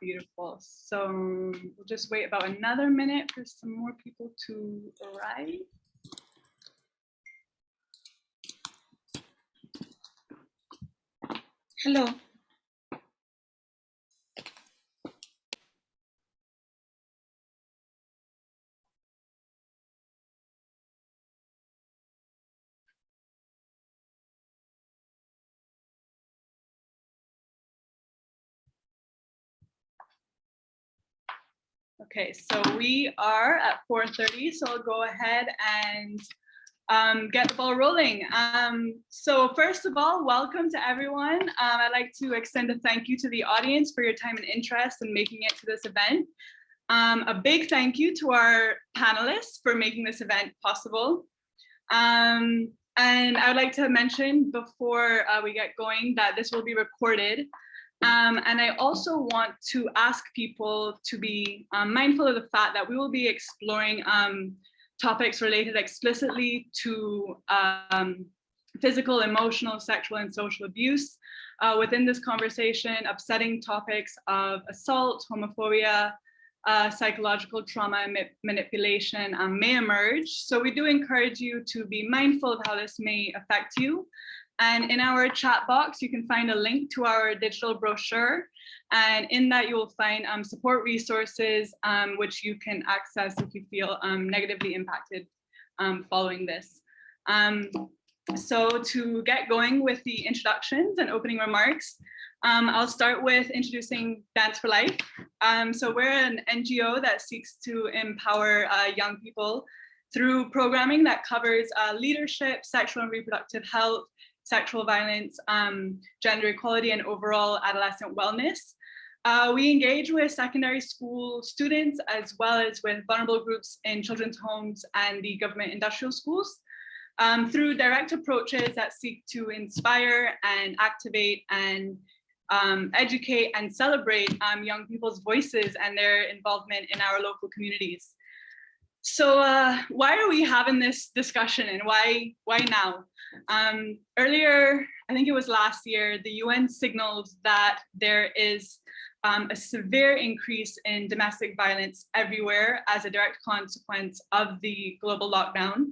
Beautiful. So we'll just wait about another minute for some more people to arrive. Hello. Okay, so we are at 4:30, so I'll go ahead and get the ball rolling. So first of all, welcome to everyone. I'd like to extend a thank you to the audience for your time and interest in making it to this event. A big thank you to our panelists for making this event possible. And I would like to mention before we get going that this will be recorded. And I also want to ask people to be mindful of the fact that we will be exploring topics related explicitly to physical, emotional, sexual, and social abuse within this conversation. Upsetting topics of assault, homophobia, psychological trauma, and manipulation may emerge. So we do encourage you to be mindful of how this may affect you. And in our chat box, you can find a link to our digital brochure. And in that, you will find support resources, which you can access if you feel negatively impacted following this. So to get going with the introductions and opening remarks, I'll start with introducing Dance4Life. So we're an NGO that seeks to empower young people through programming that covers leadership, sexual and reproductive health, sexual violence, gender equality, and overall adolescent wellness. We engage with secondary school students as well as with vulnerable groups in children's homes and the government industrial schools through direct approaches that seek to inspire and activate and educate and celebrate young people's voices and their involvement in our local communities. So why are we having this discussion, and why now? Earlier, I think it was last year, the UN signaled that there is a severe increase in domestic violence everywhere as a direct consequence of the global lockdown.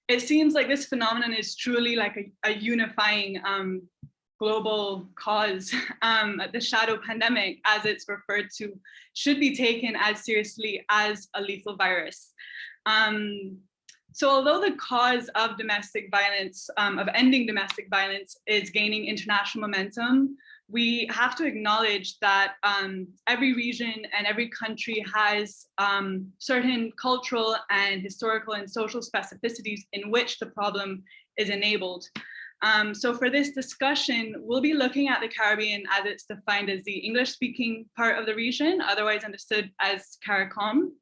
It seems like this phenomenon is truly like a unifying global cause. The shadow pandemic, as it's referred to, should be taken as seriously as a lethal virus. So although the cause of domestic violence, of ending domestic violence, is gaining international momentum, we have to acknowledge that every region and every country has certain cultural and historical and social specificities in which the problem is enabled. So for this discussion, we'll be looking at the Caribbean as it's defined as the English-speaking part of the region, otherwise understood as CARICOM.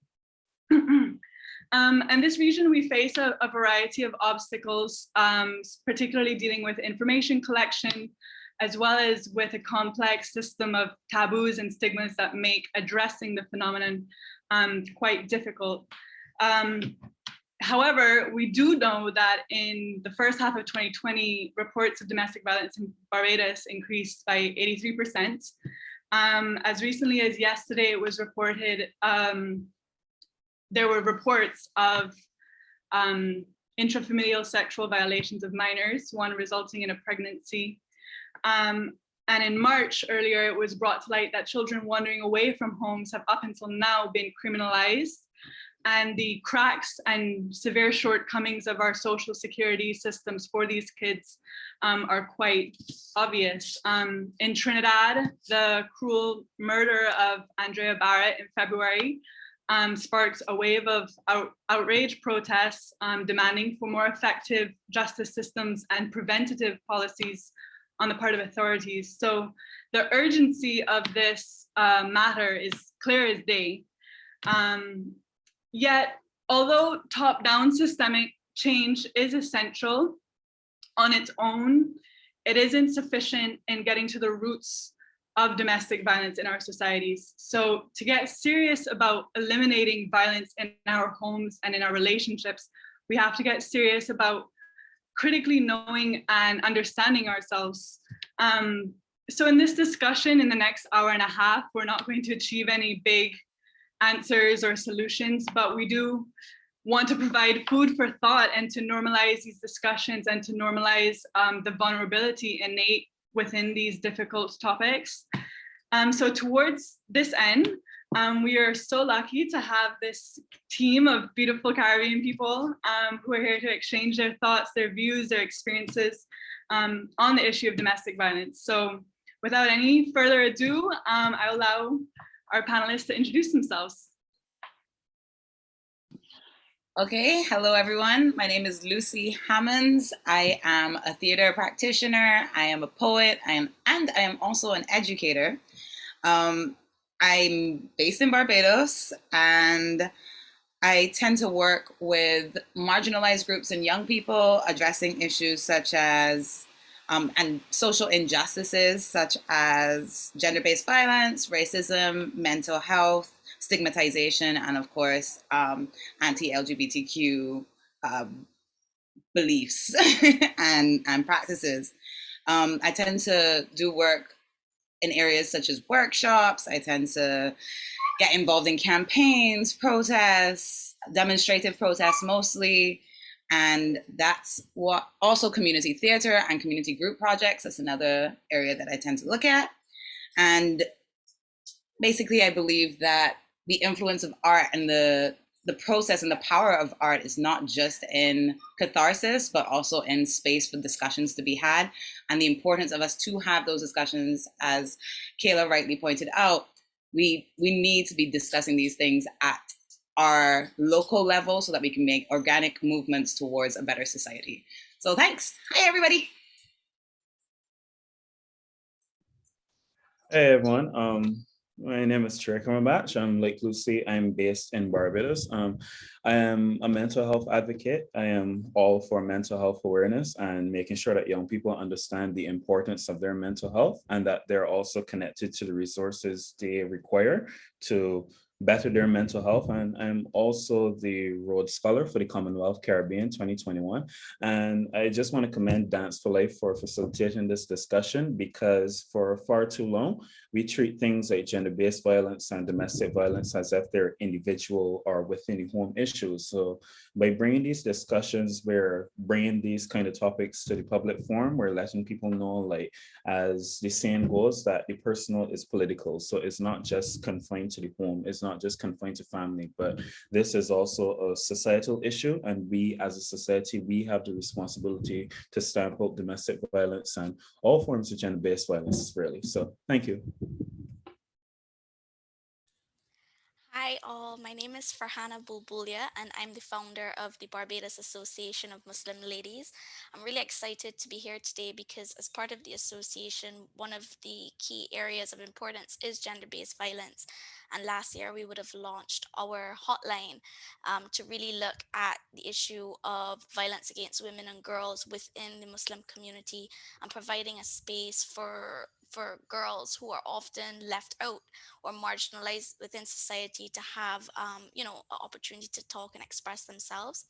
And this region, we face a variety of obstacles, particularly dealing with information collection, as well as with a complex system of taboos and stigmas that make addressing the phenomenon quite difficult. However, we do know that in the first half of 2020, reports of domestic violence in Barbados increased by 83%. As recently as yesterday, it was reported there were reports of intrafamilial sexual violations of minors, one resulting in a pregnancy. And in March earlier, it was brought to light that children wandering away from homes have up until now been criminalized. And the cracks and severe shortcomings of our social security systems for these kids are quite obvious. In Trinidad, the cruel murder of Andrea Barrett in February sparked a wave of outrage protests demanding for more effective justice systems and preventative policies on the part of authorities. So the urgency of this matter is clear as day. Yet, although top-down systemic change is essential on its own, it isn't sufficient in getting to the roots of domestic violence in our societies. So to get serious about eliminating violence in our homes and in our relationships, we have to get serious about critically knowing and understanding ourselves. So in this discussion, in the next hour and a half, we're not going to achieve any big answers or solutions, but we do want to provide food for thought and to normalize these discussions and to normalize the vulnerability innate within these difficult topics. So towards this end, we are so lucky to have this team of beautiful Caribbean people who are here to exchange their thoughts, their views, their experiences on the issue of domestic violence. So without any further ado, I allow our panelists to introduce themselves. Okay, hello everyone. My name is Lucy Hammonds. I am a theater practitioner. I am a poet. I am also an educator. I'm based in Barbados, and I tend to work with marginalized groups and young people addressing issues such as and social injustices such as gender-based violence, racism, mental health, stigmatization, and of course, anti-LGBTQ beliefs and practices. I tend to do work in areas such as workshops. I tend to get involved in campaigns, protests, demonstrative protests mostly. And that's what also community theater and community group projects. That's another area that I tend to look at. And basically, I believe that the influence of art and the process and the power of art is not just in catharsis, but also in space for discussions to be had. And the importance of us to have those discussions, as Kayla rightly pointed out, we need to be discussing these things at our local level so that we can make organic movements towards a better society. So thanks. Hi, everybody. Hey, everyone. My name is Trey Kamabach. I'm like Lucy. I'm based in Barbados. I am a mental health advocate. I am all for mental health awareness and making sure that young people understand the importance of their mental health and that they're also connected to the resources they require to better their mental health. And I'm also the Rhodes Scholar for the Commonwealth Caribbean 2021. And I just want to commend Dance4Life for facilitating this discussion, because for far too long, we treat things like gender-based violence and domestic violence as if they're individual or within the home issues. So by bringing these discussions, we're bringing these kind of topics to the public forum. We're letting people know, like, as the saying goes, that the personal is political. So it's not just confined to the home. It's not just confined to family, but this is also a societal issue. And we as a society, we have the responsibility to stamp out domestic violence and all forms of gender-based violence, really. So thank you. Hi all, my name is Farhana Bulbulia and I'm the founder of the Barbados Association of Muslim Ladies. I'm really excited to be here today because as part of the association, one of the key areas of importance is gender-based violence. And last year we would have launched our hotline to really look at the issue of violence against women and girls within the Muslim community and providing a space for girls who are often left out or marginalized within society to have, an opportunity to talk and express themselves.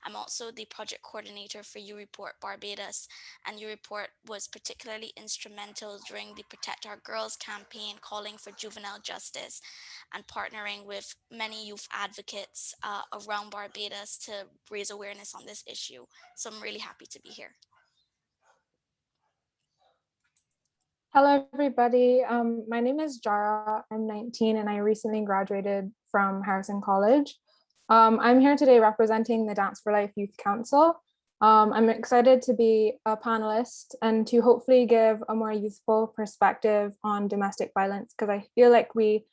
I'm also the project coordinator for U Report Barbados, and U Report was particularly instrumental during the Protect Our Girls campaign, calling for juvenile justice and partnering with many youth advocates around Barbados to raise awareness on this issue. So I'm really happy to be here. Hello, everybody. My name is Jara. I'm 19 and I recently graduated from Harrison College. I'm here today representing the Dance4Life Youth Council. I'm excited to be a panelist and to hopefully give a more useful perspective on domestic violence, because I feel like we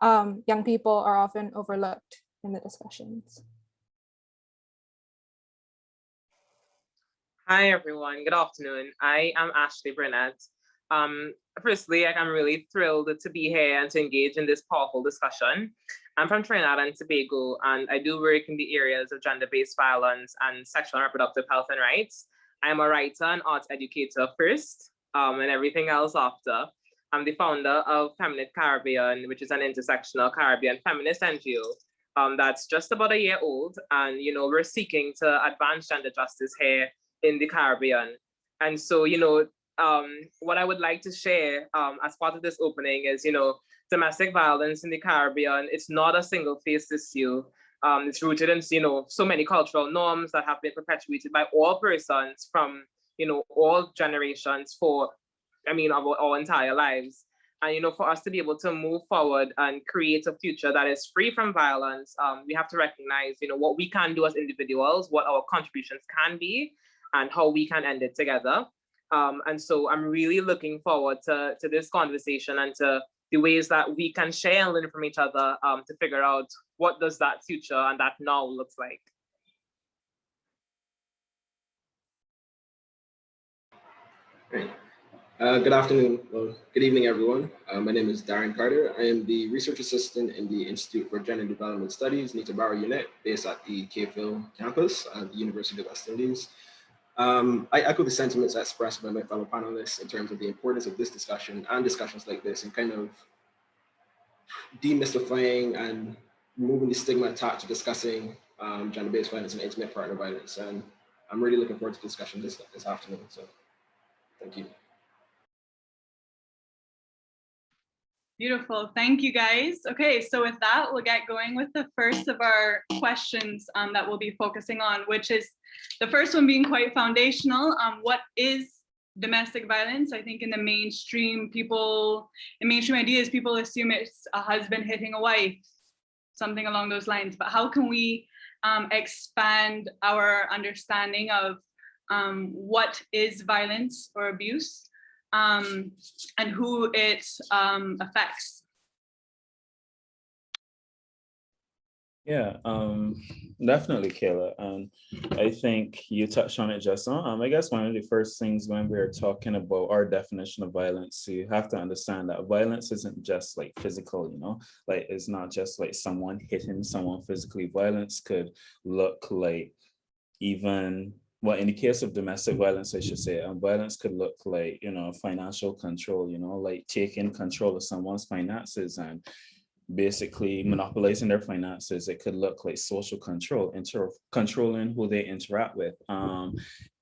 young people are often overlooked in the discussions. Hi, everyone. Good afternoon. I am Ashley Burnett. Firstly, I'm really thrilled to be here and to engage in this powerful discussion. I'm from Trinidad and Tobago, and I do work in the areas of gender-based violence and sexual and reproductive health and rights. I'm a writer and arts educator first, and everything else after. I'm the founder of Feminist Caribbean, which is an intersectional Caribbean feminist NGO that's just about a year old. And, we're seeking to advance gender justice here in the Caribbean. And so, what I would like to share as part of this opening is, domestic violence in the Caribbean, it's not a single-faced issue. It's rooted in, so many cultural norms that have been perpetuated by all persons from, all generations our entire lives. And, for us to be able to move forward and create a future that is free from violence, we have to recognize, what we can do as individuals, what our contributions can be, and how we can end it together. And so I'm really looking forward to this conversation and to the ways that we can share and learn from each other to figure out what does that future and that now looks like. Great. Good afternoon, well, good evening, everyone. My name is Darren Carter. I am the research assistant in the Institute for Gender Development Studies, Nita Barrow Unit, based at the Cave-Hill campus at the University of West Indies. I echo the sentiments expressed by my fellow panelists in terms of the importance of this discussion and discussions like this, and kind of demystifying and removing the stigma attached to discussing gender-based violence and intimate partner violence. And I'm really looking forward to the discussion this afternoon. So thank you. Beautiful, thank you guys. Okay, so with that, we'll get going with the first of our questions that we'll be focusing on, which is the first one being quite foundational. What is domestic violence? I think in the mainstream ideas, people assume it's a husband hitting a wife, something along those lines. But how can we expand our understanding of what is violence or abuse? And who it affects? Yeah, definitely, Kayla. And I think you touched on it just now. I guess one of the first things when we're talking about our definition of violence, you have to understand that violence isn't just like physical, like it's not just like someone hitting someone physically. Violence could look like even, well, in the case of domestic violence, I should say, violence could look like, financial control, like taking control of someone's finances and basically monopolizing their finances. It could look like social control, controlling who they interact with.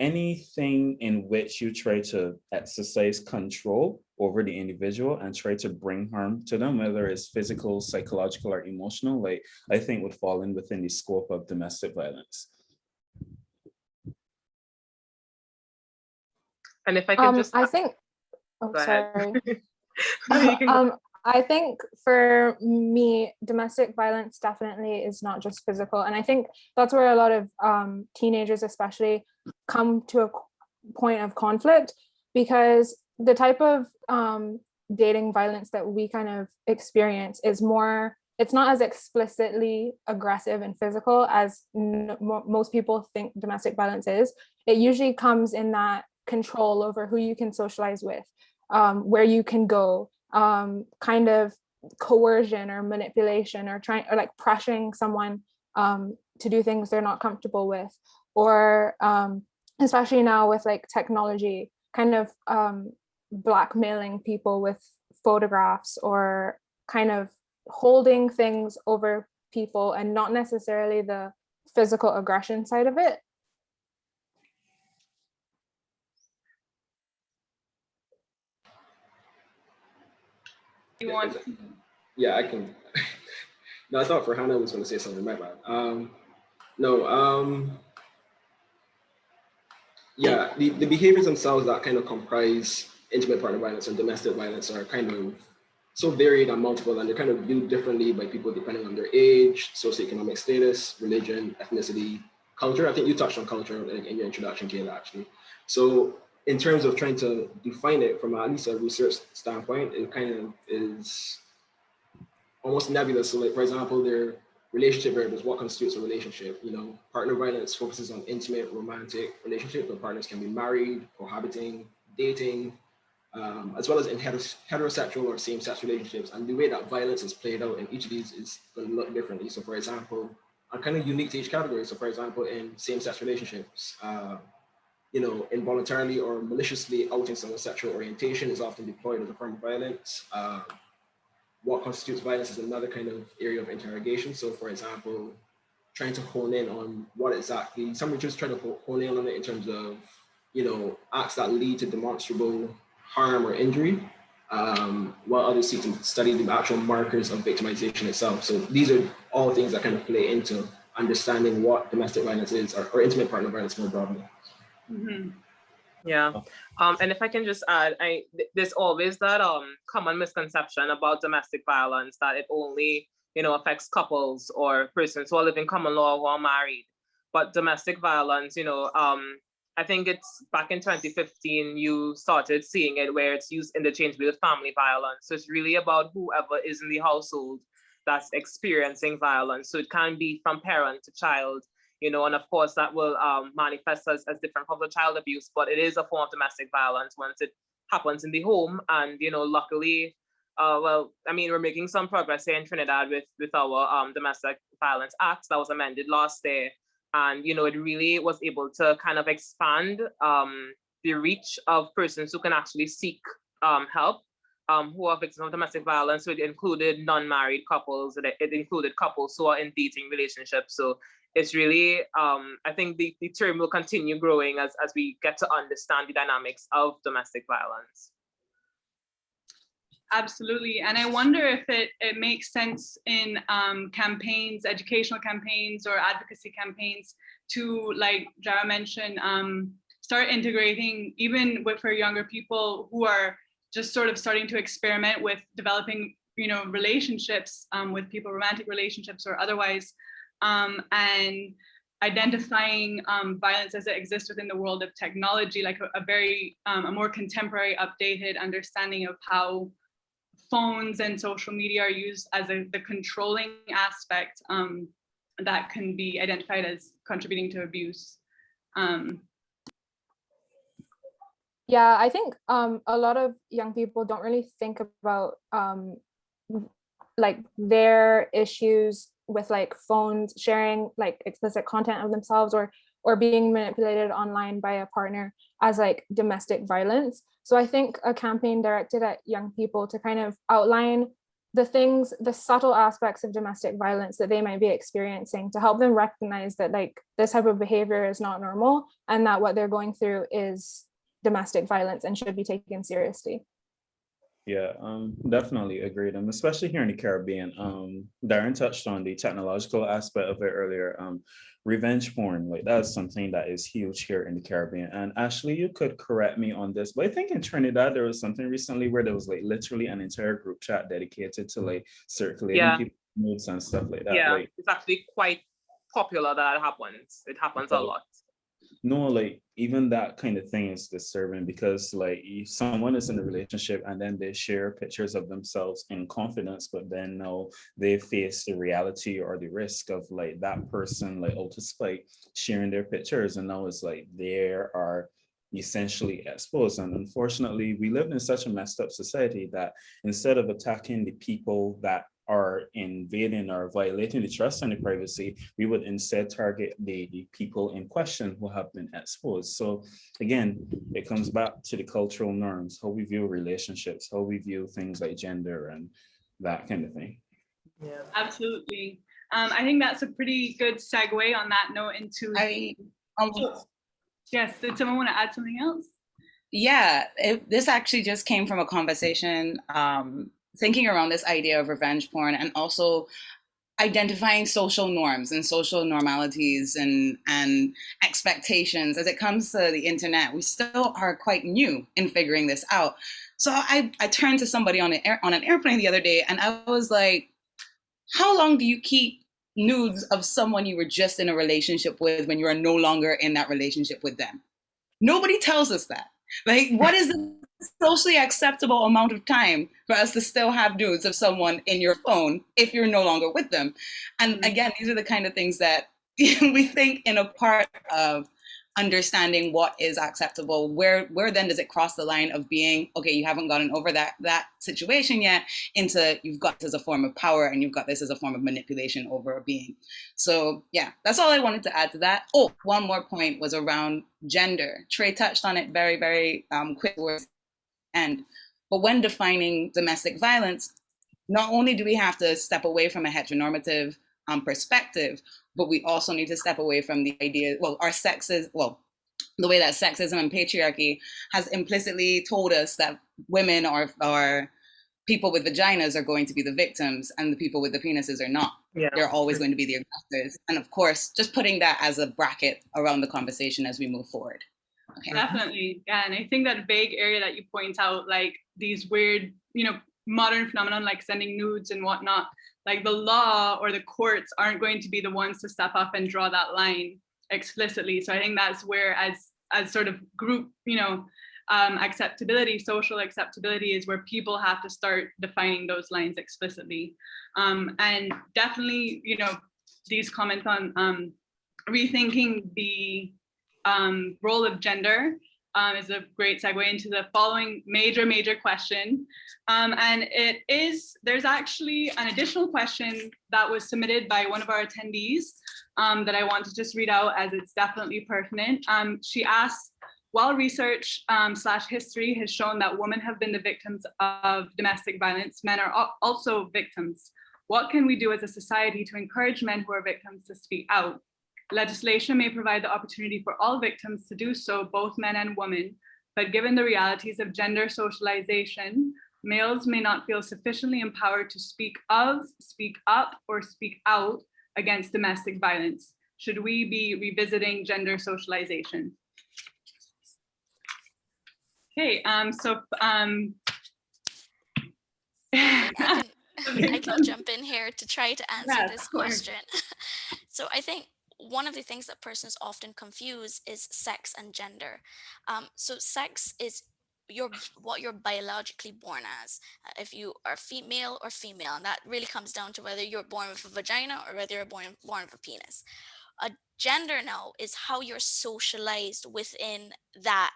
Anything in which you try to exercise control over the individual and try to bring harm to them, whether it's physical, psychological, or emotional, like I think would fall in within the scope of domestic violence. And if I can just, I think, go ahead. Sorry. I think for me, domestic violence definitely is not just physical. And I think that's where a lot of teenagers especially come to a point of conflict, because the type of dating violence that we kind of experience is more, it's not as explicitly aggressive and physical as most people think domestic violence is. It usually comes in that control over who you can socialize with, where you can go, kind of coercion or manipulation, or like pressuring someone to do things they're not comfortable with, or especially now with like technology, kind of blackmailing people with photographs, or kind of holding things over people and not necessarily the physical aggression side of it. Yeah, I can. No, I thought Farhana was going to say something. My bad. Yeah, the behaviors themselves that kind of comprise intimate partner violence and domestic violence are kind of so varied and multiple, and they're kind of viewed differently by people depending on their age, socioeconomic status, religion, ethnicity, culture. I think you touched on culture in your introduction, Kayla, actually. So in terms of trying to define it from at least a research standpoint, it kind of is almost nebulous. So like, for example, their relationship variables, what constitutes a relationship? Partner violence focuses on intimate, romantic relationships where partners can be married, cohabiting, dating, as well as in heterosexual or same-sex relationships. And the way that violence is played out in each of these is going to look differently. So for example, are kind of unique to each category. So for example, in same-sex relationships, involuntarily or maliciously outing someone's sexual orientation is often deployed as a form of violence. What constitutes violence is another kind of area of interrogation. So for example, trying to hone in on what exactly, some just try to hone in on it in terms of acts that lead to demonstrable harm or injury, while others seek to study the actual markers of victimization itself. So these are all things that kind of play into understanding what domestic violence is, or intimate partner violence more broadly. Mm-hmm. Yeah. And if I can just add, there's always that common misconception about domestic violence that it only, affects couples or persons who are living common law who are married. But domestic violence, I think it's back in 2015, you started seeing it where it's used interchangeably with family violence. So it's really about whoever is in the household that's experiencing violence. So it can be from parent to child, and of course that will manifest as different forms of child abuse, but it is a form of domestic violence once it happens in the home. And, luckily, we're making some progress here in Trinidad with our Domestic Violence Act that was amended last year. And, it really was able to kind of expand the reach of persons who can actually seek help, who are victims of domestic violence. So it included non-married couples, and it included couples who are in dating relationships. So it's really, I think the term will continue growing as we get to understand the dynamics of domestic violence. Absolutely. And I wonder if it makes sense in campaigns, educational campaigns or advocacy campaigns to, like Jara mentioned, start integrating even for younger people who are just sort of starting to experiment with developing, relationships with people, romantic relationships or otherwise, and identifying violence as it exists within the world of technology, like a more contemporary, updated understanding of how phones and social media are used as the controlling aspect that can be identified as contributing to abuse. Yeah, I think a lot of young people don't really think about like their issues with like phones, sharing like explicit content of themselves or being manipulated online by a partner as like domestic violence. So I think a campaign directed at young people to kind of outline the subtle aspects of domestic violence that they might be experiencing, to help them recognize that like this type of behavior is not normal and that what they're going through is domestic violence and should be taken seriously. Yeah, definitely agreed. Especially here in the Caribbean. Darren touched on the technological aspect of it earlier. Revenge porn, like that's something that is huge here in the Caribbean. And Ashley, you could correct me on this, but I think in Trinidad there was something recently where there was like literally an entire group chat dedicated to like circulating people nudes and stuff like that. Yeah, like, it's actually quite popular that happens. It happens a lot. No, like even that kind of thing is disturbing, because like if someone is in a relationship and then they share pictures of themselves in confidence, but then now they face the reality or the risk of like that person like out to spite sharing their pictures, and now it's like they are essentially exposed. And unfortunately, we live in such a messed up society that instead of attacking the people that are invading or violating the trust and the privacy, we would instead target the people in question who have been exposed. So again, it comes back to the cultural norms, how we view relationships, how we view things like gender and that kind of thing. Yeah, absolutely. I think that's a pretty good segue on that note into yes, did someone want to add something else? Yeah, this actually just came from a conversation thinking around this idea of revenge porn, and also identifying social norms and social normalities and expectations. As it comes to the internet, we still are quite new in figuring this out. So I turned to somebody on an airplane the other day, and I was like, how long do you keep nudes of someone you were just in a relationship with when you are no longer in that relationship with them? Nobody tells us that. Like, what is the socially acceptable amount of time for us to still have nudes of someone in your phone if you're no longer with them? And again, these are the kind of things that we think in a part of understanding what is acceptable. Where then does it cross the line of being, okay, you haven't gotten over that situation yet, into you've got this as a form of power and you've got this as a form of manipulation over a being. So yeah, that's all I wanted to add to that. Oh, one more point was around gender. Trey touched on it very, very quick towards the end. But when defining domestic violence, not only do we have to step away from a heteronormative perspective, but we also need to step away from the idea, well, our sexes, well, the way that sexism and patriarchy has implicitly told us that women are people with vaginas are going to be the victims and the people with the penises are not. Yeah. They're always going to be the aggressors. And of course, just putting that as a bracket around the conversation as we move forward. Okay. Definitely. Yeah. And I think that vague area that you point out, like these weird, modern phenomenon like sending nudes and whatnot, like the law or the courts aren't going to be the ones to step up and draw that line explicitly. So I think that's where as sort of group, acceptability, social acceptability is where people have to start defining those lines explicitly. And definitely, these comments on rethinking the role of gender is a great segue into the following major question. And there's actually an additional question that was submitted by one of our attendees that I want to just read out as it's definitely pertinent. She asked, while research / history has shown that women have been the victims of domestic violence, men are also victims. What can we do as a society to encourage men who are victims to speak out? Legislation may provide the opportunity for all victims to do so, both men and women, but given the realities of gender socialization, males may not feel sufficiently empowered to speak up, or speak out against domestic violence. Should we be revisiting gender socialization? Okay, I can jump in here to try to answer this question. So I think one of the things that persons often confuse is sex and gender. So sex is what you're biologically born as, if you are male or female, and that really comes down to whether you're born with a vagina or whether you're born with a penis. Gender now is how you're socialized within that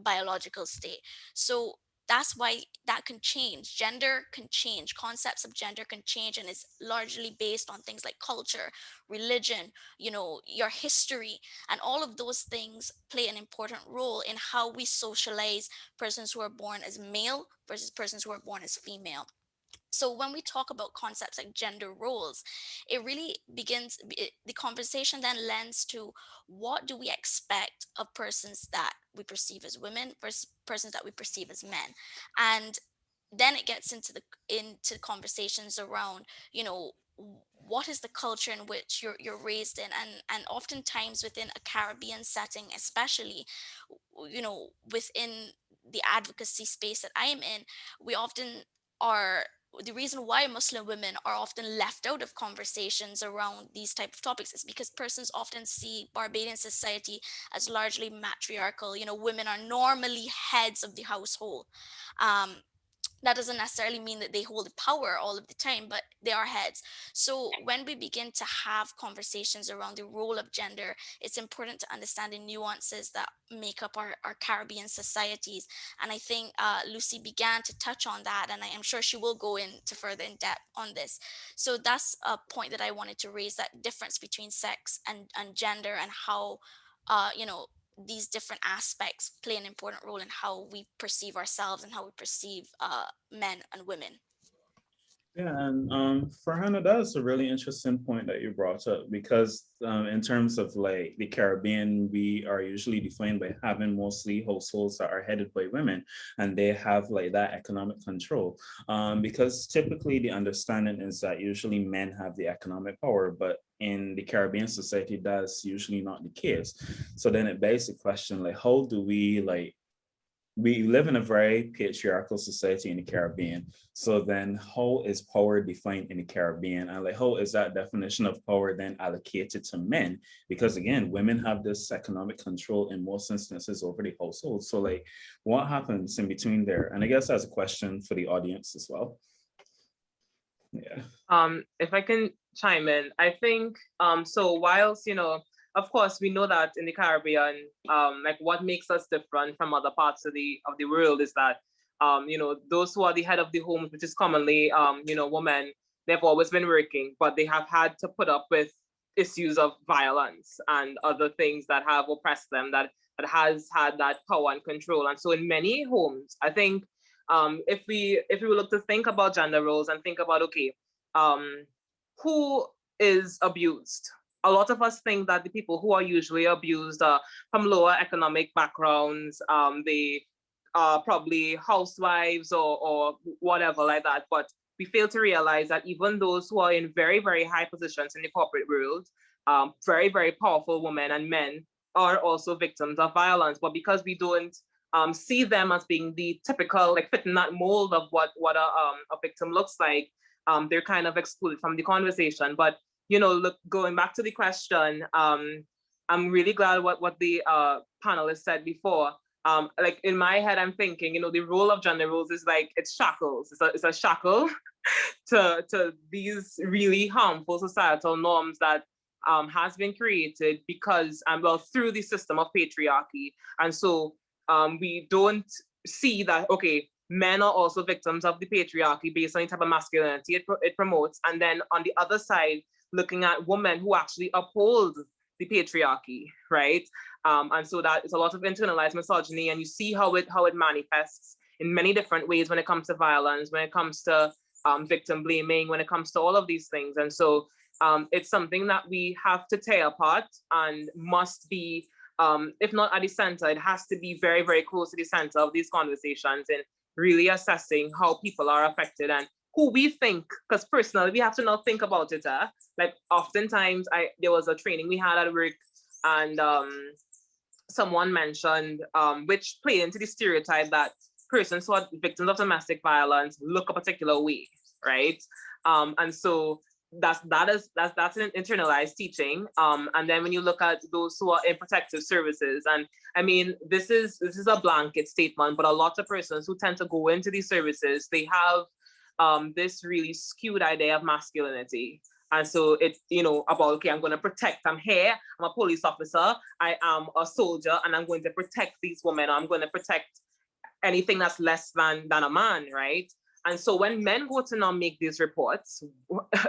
biological state. So that's why that can change. Gender can change. Concepts of gender can change, and it's largely based on things like culture, religion, your history, and all of those things play an important role in how we socialize persons who are born as male versus persons who are born as female. So when we talk about concepts like gender roles, it really the conversation then lends to what do we expect of persons that we perceive as women versus persons that we perceive as men. And then it gets into conversations around, what is the culture in which you're raised in, and oftentimes within a Caribbean setting, especially, within the advocacy space that I am in, we often are the reason why Muslim women are often left out of conversations around these type of topics is because persons often see Barbadian society as largely matriarchal. Women are normally heads of the household. That doesn't necessarily mean that they hold the power all of the time, but they are heads. So when we begin to have conversations around the role of gender, it's important to understand the nuances that make up our Caribbean societies. And I think Lucy began to touch on that, and I am sure she will go into further in depth on this. So that's a point that I wanted to raise, that difference between sex and gender, and how, these different aspects play an important role in how we perceive ourselves and how we perceive men and women. Yeah, and Farhana, that's a really interesting point that you brought up, because in terms of like the Caribbean, we are usually defined by having mostly households that are headed by women, and they have like that economic control. Because typically the understanding is that usually men have the economic power, but in the Caribbean society, that's usually not the case. So then it begs the question, like, how do we live in a very patriarchal society in the Caribbean. So then how is power defined in the Caribbean? And like, how is that definition of power then allocated to men? Because again, women have this economic control in most instances over the household. So like, what happens in between there? And I guess that's a question for the audience as well. Yeah. If I can chime in, I think, so whilst, of course, we know that in the Caribbean, like what makes us different from other parts of the world is that, those who are the head of the home, which is commonly, women, they've always been working, but they have had to put up with issues of violence and other things that have oppressed them, that has had that power and control. And so in many homes, I think, if we look to think about gender roles and think about, okay, who is abused? a lot of us think that the people who are usually abused are from lower economic backgrounds. They are probably housewives or whatever like that. But we fail to realize that even those who are in very, very high positions in the corporate world, very, very powerful women and men, are also victims of violence. But because we don't see them as being the typical, like fitting that mold of what a victim looks like, they're kind of excluded from the conversation. But look, going back to the question, I'm really glad what the panelists said before. Like in my head, I'm thinking, the role of gender roles is like it's shackles. It's a shackle to these really harmful societal norms that has been created because through the system of patriarchy. And so we don't see that, okay, men are also victims of the patriarchy based on the type of masculinity it promotes. And then on the other side, looking at women who actually uphold the patriarchy, right? And so that is a lot of internalized misogyny, and you see how it manifests in many different ways when it comes to violence, when it comes to victim blaming, when it comes to all of these things. And so it's something that we have to tear apart and must be, if not at the center, it has to be very, very close to the center of these conversations and really assessing how people are affected and who we think, because personally, we have to now think about it. Like oftentimes, there was a training we had at work, and someone mentioned, which played into the stereotype that persons who are victims of domestic violence look a particular way, right? And so that's an internalized teaching. And then when you look at those who are in protective services, and I mean, this is a blanket statement, but a lot of persons who tend to go into these services, they have this really skewed idea of masculinity. And so it's, about, okay, I'm going to protect, I'm here, I'm a police officer, I am a soldier, and I'm going to protect these women, I'm going to protect anything that's less than a man, right? And so when men go to now make these reports,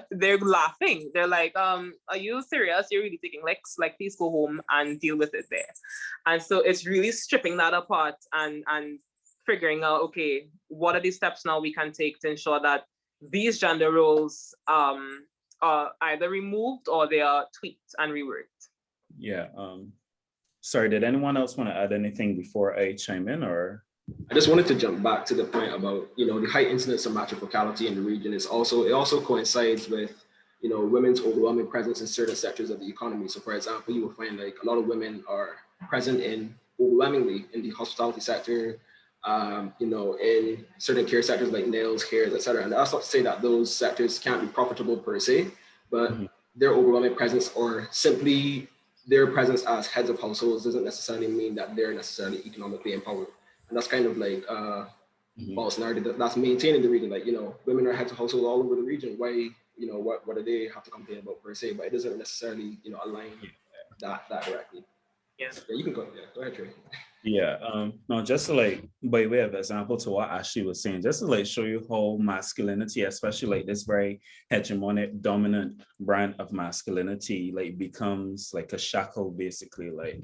they're laughing. They're like, are you serious? You're really taking licks? Like, please go home and deal with it there. And so it's really stripping that apart and figuring out, okay, what are the steps now we can take to ensure that these gender roles are either removed or they are tweaked and reworked? Yeah. Sorry, did anyone else want to add anything before I chime in, or? I just wanted to jump back to the point about, the high incidence of matrifocality in the region. It also coincides with, women's overwhelming presence in certain sectors of the economy. So for example, you will find like a lot of women are present overwhelmingly in the hospitality sector, in certain care sectors like nails, hairs, etc. And that's not to say that those sectors can't be profitable per se, but their overwhelming presence or simply their presence as heads of households doesn't necessarily mean that they're necessarily economically empowered. And that's kind of like false narrative that's maintained in the region. Like, women are heads of household all over the region. Why, what do they have to complain about per se? But it doesn't necessarily, align that directly. Yeah. You can go. Yeah, go ahead, Trey. Yeah, no, just to like, by way of example to what Ashley was saying, just to like show you how masculinity, especially like this very hegemonic, dominant brand of masculinity, like becomes like a shackle, basically. Like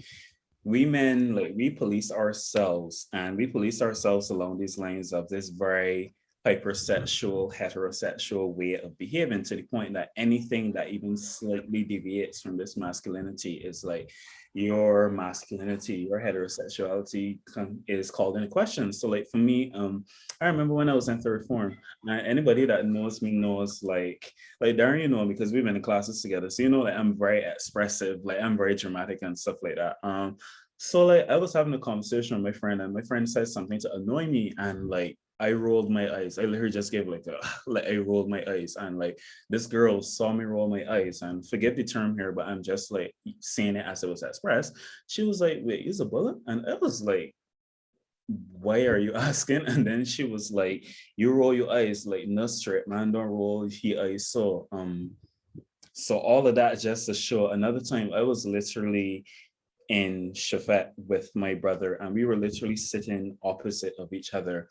we men, like we police ourselves, and we police ourselves along these lines of this very hypersexual, heterosexual way of behaving, to the point that anything that even slightly deviates from this masculinity is like, your masculinity, your heterosexuality is called into question. So like for me, I remember when I was in third form, anybody that knows me knows like Darren, because we've been in classes together. So like I'm very expressive, like I'm very dramatic and stuff like that. So like I was having a conversation with my friend, and my friend said something to annoy me, and like I rolled my eyes. I literally just gave like I rolled my eyes, and like this girl saw me roll my eyes, and forget the term here, but I'm just like saying it as it was expressed. She was like, "Wait, is a bullet?" And I was like, "Why are you asking?" And then she was like, "You roll your eyes like no straight man don't roll he eyes." So all of that just to show. Another time I was literally in Shafet with my brother, and we were literally sitting opposite of each other.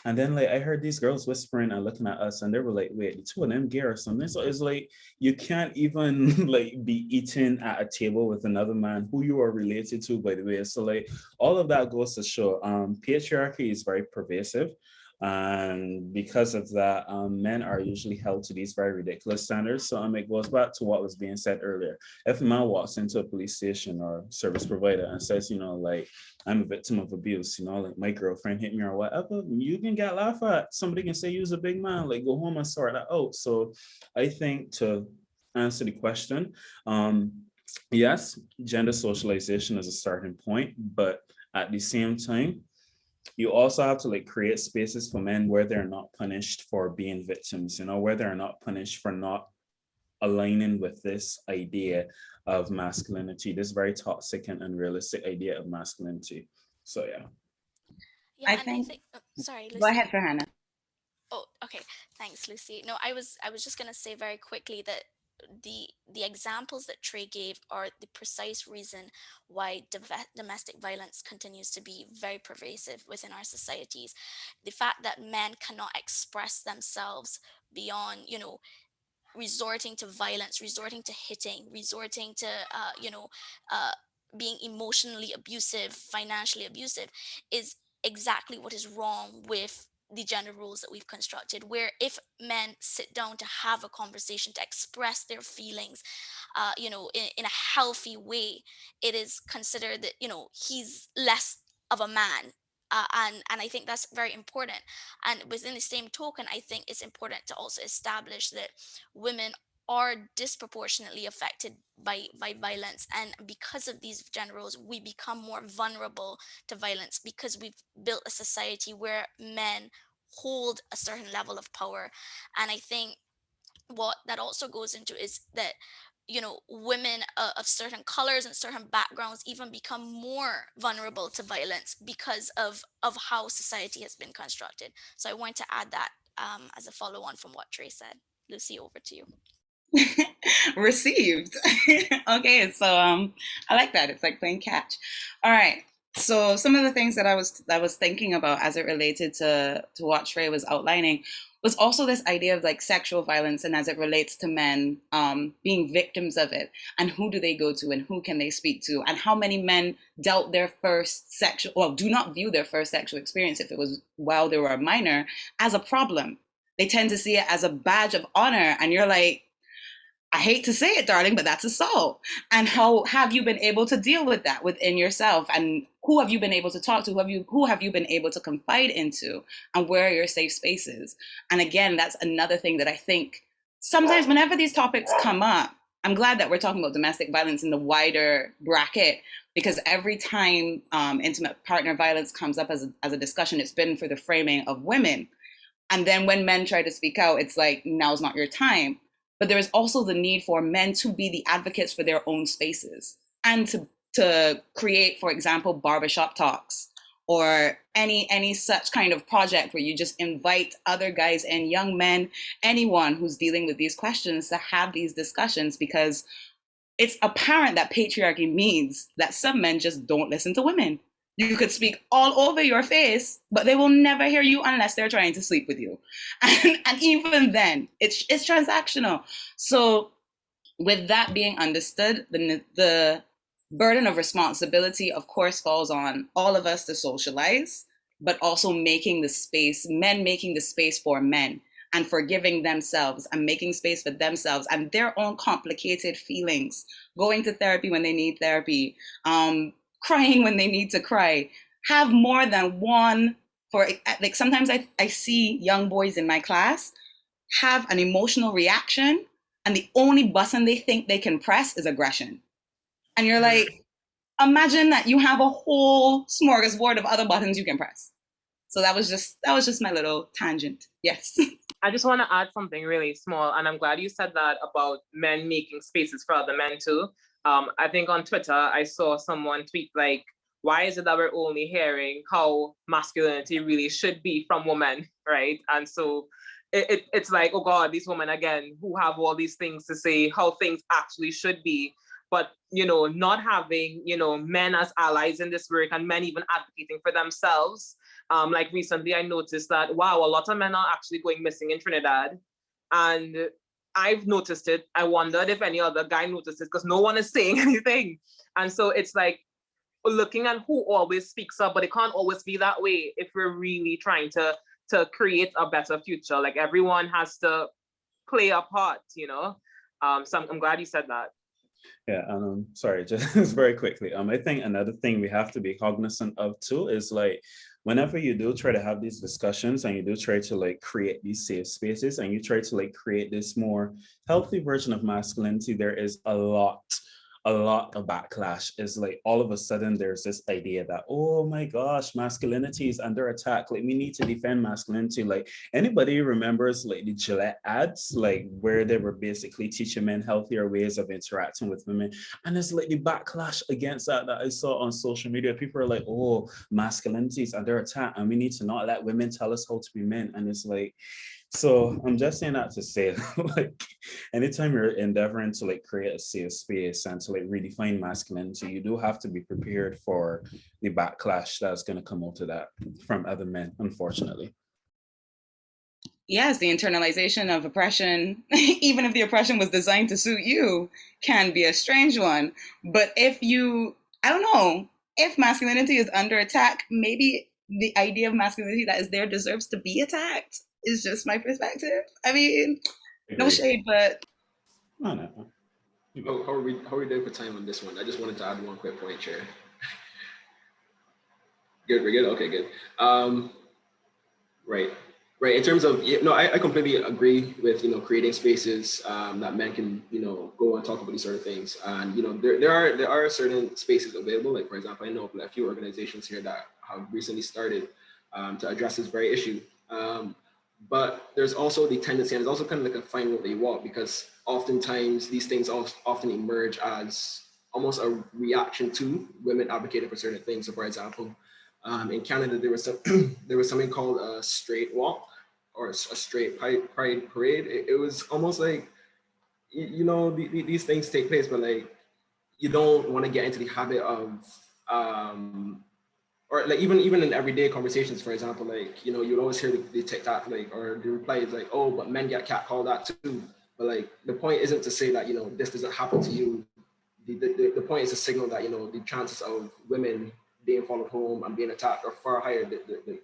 And then like I heard these girls whispering and looking at us, and they were like, "Wait, the two of them gay or something?" So it's like you can't even like be eating at a table with another man who you are related to, by the way. So like all of that goes to show patriarchy is very pervasive. And because of that, men are usually held to these very ridiculous standards. So it goes back to what was being said earlier. If a man walks into a police station or service provider and says, like, I'm a victim of abuse, like my girlfriend hit me or whatever, you can get laughed at. Somebody can say you're a big man, like go home and sort that out. So I think to answer the question, yes, gender socialization is a starting point, but at the same time, you also have to create spaces for men where they're not punished for being victims, where they're not punished for not aligning with this idea of masculinity, this very toxic and unrealistic idea of masculinity. So yeah. Yeah, and I think sorry, Lucy. Go ahead, Farhana. Oh, okay. Thanks, Lucy. No, I was just gonna say very quickly that the examples that Trey gave are the precise reason why domestic violence continues to be very pervasive within our societies. The fact that men cannot express themselves beyond, resorting to violence, resorting to hitting, resorting to, being emotionally abusive, financially abusive, is exactly what is wrong with the gender roles that we've constructed, where if men sit down to have a conversation, to express their feelings, in a healthy way, it is considered that, he's less of a man. And I think that's very important. And within the same token, I think it's important to also establish that women are disproportionately affected by violence, and because of these gender roles, we become more vulnerable to violence because we've built a society where men hold a certain level of power. And I think what that also goes into is that, women of certain colors and certain backgrounds even become more vulnerable to violence because of how society has been constructed. So I want to add that as a follow-on from what Trey said. Lucy, over to you. Received. Okay, so I like that. It's like playing catch. All right. So some of the things that I was thinking about as it related to what Trey was outlining was also this idea of sexual violence, and as it relates to men being victims of it, and who do they go to and who can they speak to, and how many men dealt their first sexual, well, do not view their first sexual experience, if it was while they were a minor, as a problem. They tend to see it as a badge of honor, and you're like, I hate to say it, darling, but that's assault. And how have you been able to deal with that within yourself? And who have you been able to talk to? Who have you been able to confide into? And where are your safe spaces? And again, that's another thing that I think sometimes whenever these topics come up, I'm glad that we're talking about domestic violence in the wider bracket, because every time intimate partner violence comes up as a discussion, it's been for the framing of women. And then when men try to speak out, it's like, now's not your time. But there is also the need for men to be the advocates for their own spaces, and to create, for example, barbershop talks or any such kind of project where you just invite other guys and young men, anyone who's dealing with these questions, to have these discussions, because it's apparent that patriarchy means that some men just don't listen to women. You could speak all over your face, but they will never hear you unless they're trying to sleep with you. And even then, it's transactional. So with that being understood, the burden of responsibility, of course, falls on all of us to socialize, but also men making the space for men and forgiving themselves and making space for themselves and their own complicated feelings, going to therapy when they need therapy, crying when they need to cry, have more than one. For sometimes I see young boys in my class have an emotional reaction, and the only button they think they can press is aggression. And you're like, imagine that you have a whole smorgasbord of other buttons you can press. So that was just my little tangent. Yes. I just want to add something really small, and I'm glad you said that about men making spaces for other men too. I think on Twitter, I saw someone tweet why is it that we're only hearing how masculinity really should be from women, right? And so it's like, oh God, these women again, who have all these things to say, how things actually should be. But, not having, men as allies in this work, and men even advocating for themselves. Recently I noticed that, wow, a lot of men are actually going missing in Trinidad. And I've noticed it. I wondered if any other guy noticed it, because no one is saying anything. And so it's like looking at who always speaks up, but it can't always be that way if we're really trying to to create a better future. Like everyone has to play a part, you know. So I'm glad you said that. Yeah, and sorry, just very quickly. I think another thing we have to be cognizant of too is like, whenever you do try to have these discussions and you do try to like create these safe spaces and you try to like create this more healthy version of masculinity, there is a lot of backlash. Is like all of a sudden there's this idea that, oh my gosh, masculinity is under attack, like we need to defend masculinity. Like anybody remembers like the Gillette ads, like where they were basically teaching men healthier ways of interacting with women, and it's like the backlash against that I saw on social media. People are like, oh, masculinity is under attack and we need to not let women tell us how to be men. And it's like, so I'm just saying that to say, like, anytime you're endeavoring to like create a safe space and to like redefine masculinity, you do have to be prepared for the backlash that's going to come out of that from other men, unfortunately. Yes, the internalization of oppression, even if the oppression was designed to suit you, can be a strange one. But if you, I don't know, if masculinity is under attack, maybe the idea of masculinity that is there deserves to be attacked. Is just my perspective. I mean, no shade, but I know. How are we doing for time on this one? I just wanted to add one quick point, Chair. Good, we're good. Okay, good. Right. In terms of, I completely agree with creating spaces that men can go and talk about these sort of things. And there are certain spaces available. Like for example, I know a few organizations here that have recently started to address this very issue. But there's also the tendency, and it's also kind of like a fine road that you walk, because oftentimes these things often emerge as almost a reaction to women advocating for certain things. So for example, in Canada, there was something called a straight walk or a straight pride parade. It was almost like, these things take place, but like, you don't want to get into the habit of, or like even in everyday conversations, for example, like, you'd always hear the TikTok, like, or the reply is like, oh, but men get catcalled that too. But like, the point isn't to say that, this doesn't happen to you. The point is to signal that, the chances of women being followed home and being attacked are far higher. The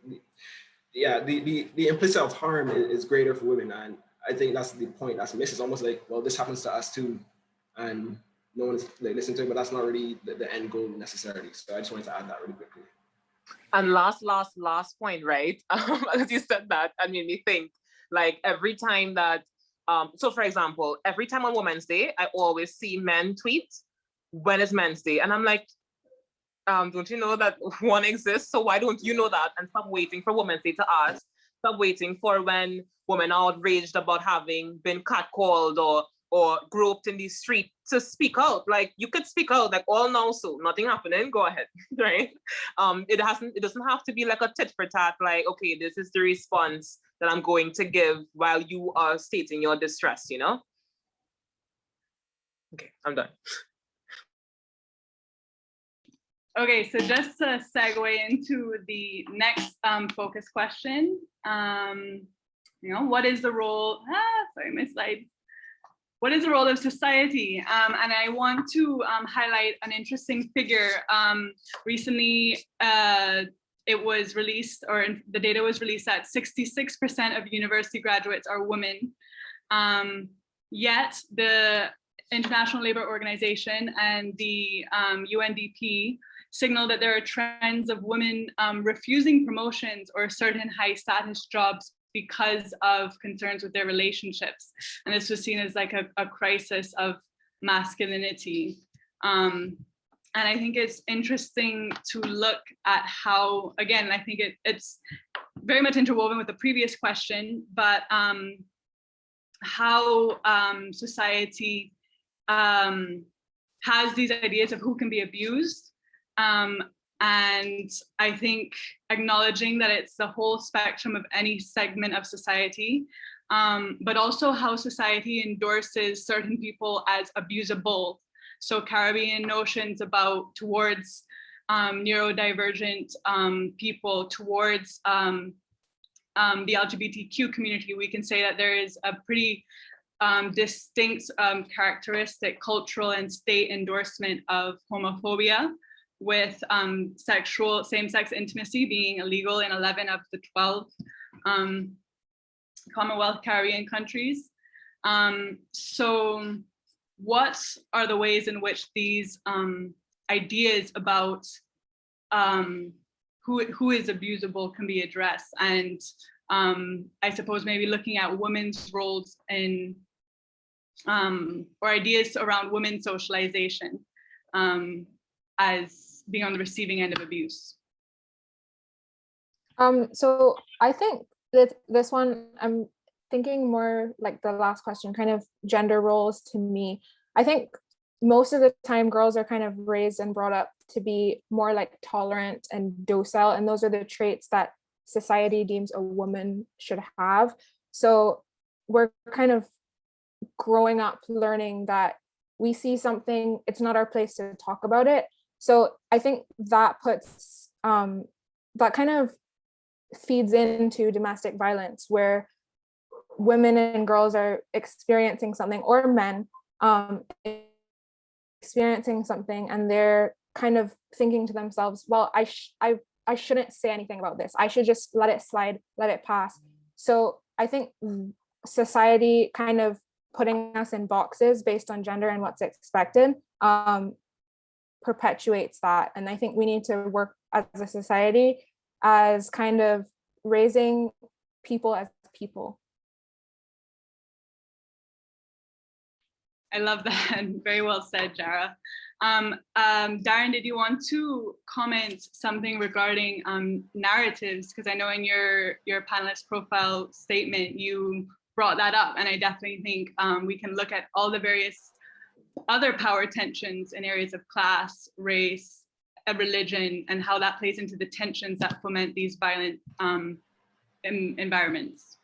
implicit of harm is greater for women. And I think that's the point that's missed. It's almost like, well, this happens to us too. And no one's like listening to it, but that's not really the end goal necessarily. So I just wanted to add that really quickly. And last point, right? As you said that, and made me think, like every time that, so for example, every time on Women's Day, I always see men tweet, when is Men's Day? And I'm like, don't you know that one exists? So why don't you know that? And stop waiting for Women's Day to ask. Stop waiting for when women are outraged about having been catcalled or groped in the street to speak out. Like, you could speak out, like, all now, so nothing happening, go ahead, right? It doesn't have to be like a tit for tat, like, okay, this is the response that I'm going to give while you are stating your distress, Okay, I'm done. Okay, so just to segue into the next focus question, what is the role, sorry, my slides. What is the role of society? And I want to highlight an interesting figure. Recently, it was released, or the data was released, that 66% of university graduates are women. Yet the International Labour Organization and the UNDP signal that there are trends of women refusing promotions or certain high status jobs because of concerns with their relationships. And this was seen as like a crisis of masculinity. And I think it's interesting to look at how, again, I think it's very much interwoven with the previous question, but how society has these ideas of who can be abused. And I think acknowledging that it's the whole spectrum of any segment of society, but also how society endorses certain people as abusable. So Caribbean notions towards neurodivergent people, towards the LGBTQ community, we can say that there is a pretty distinct characteristic, cultural and state endorsement of homophobia, with same-sex intimacy being illegal in 11 of the 12 Commonwealth Caribbean countries. So what are the ways in which these ideas about who is abusable can be addressed? And I suppose maybe looking at women's roles in, or ideas around women's socialization as being on the receiving end of abuse. So I think that this one, I'm thinking more like the last question, kind of gender roles to me. I think most of the time girls are kind of raised and brought up to be more like tolerant and docile, and those are the traits that society deems a woman should have. So we're kind of growing up learning that we see something, it's not our place to talk about it. So I think that puts, that kind of feeds into domestic violence, where women and girls are experiencing something, or men experiencing something, and they're kind of thinking to themselves, well, I shouldn't say anything about this. I should just let it slide, let it pass. So I think society kind of putting us in boxes based on gender and what's expected perpetuates that. And I think we need to work as a society as kind of raising people as people. I love that. Very well said, Jara. Darren, did you want to comment something regarding narratives? Because I know in your panelist profile statement, you brought that up. And I definitely think we can look at all the various other power tensions in areas of class, race, and religion, and how that plays into the tensions that foment these violent environments.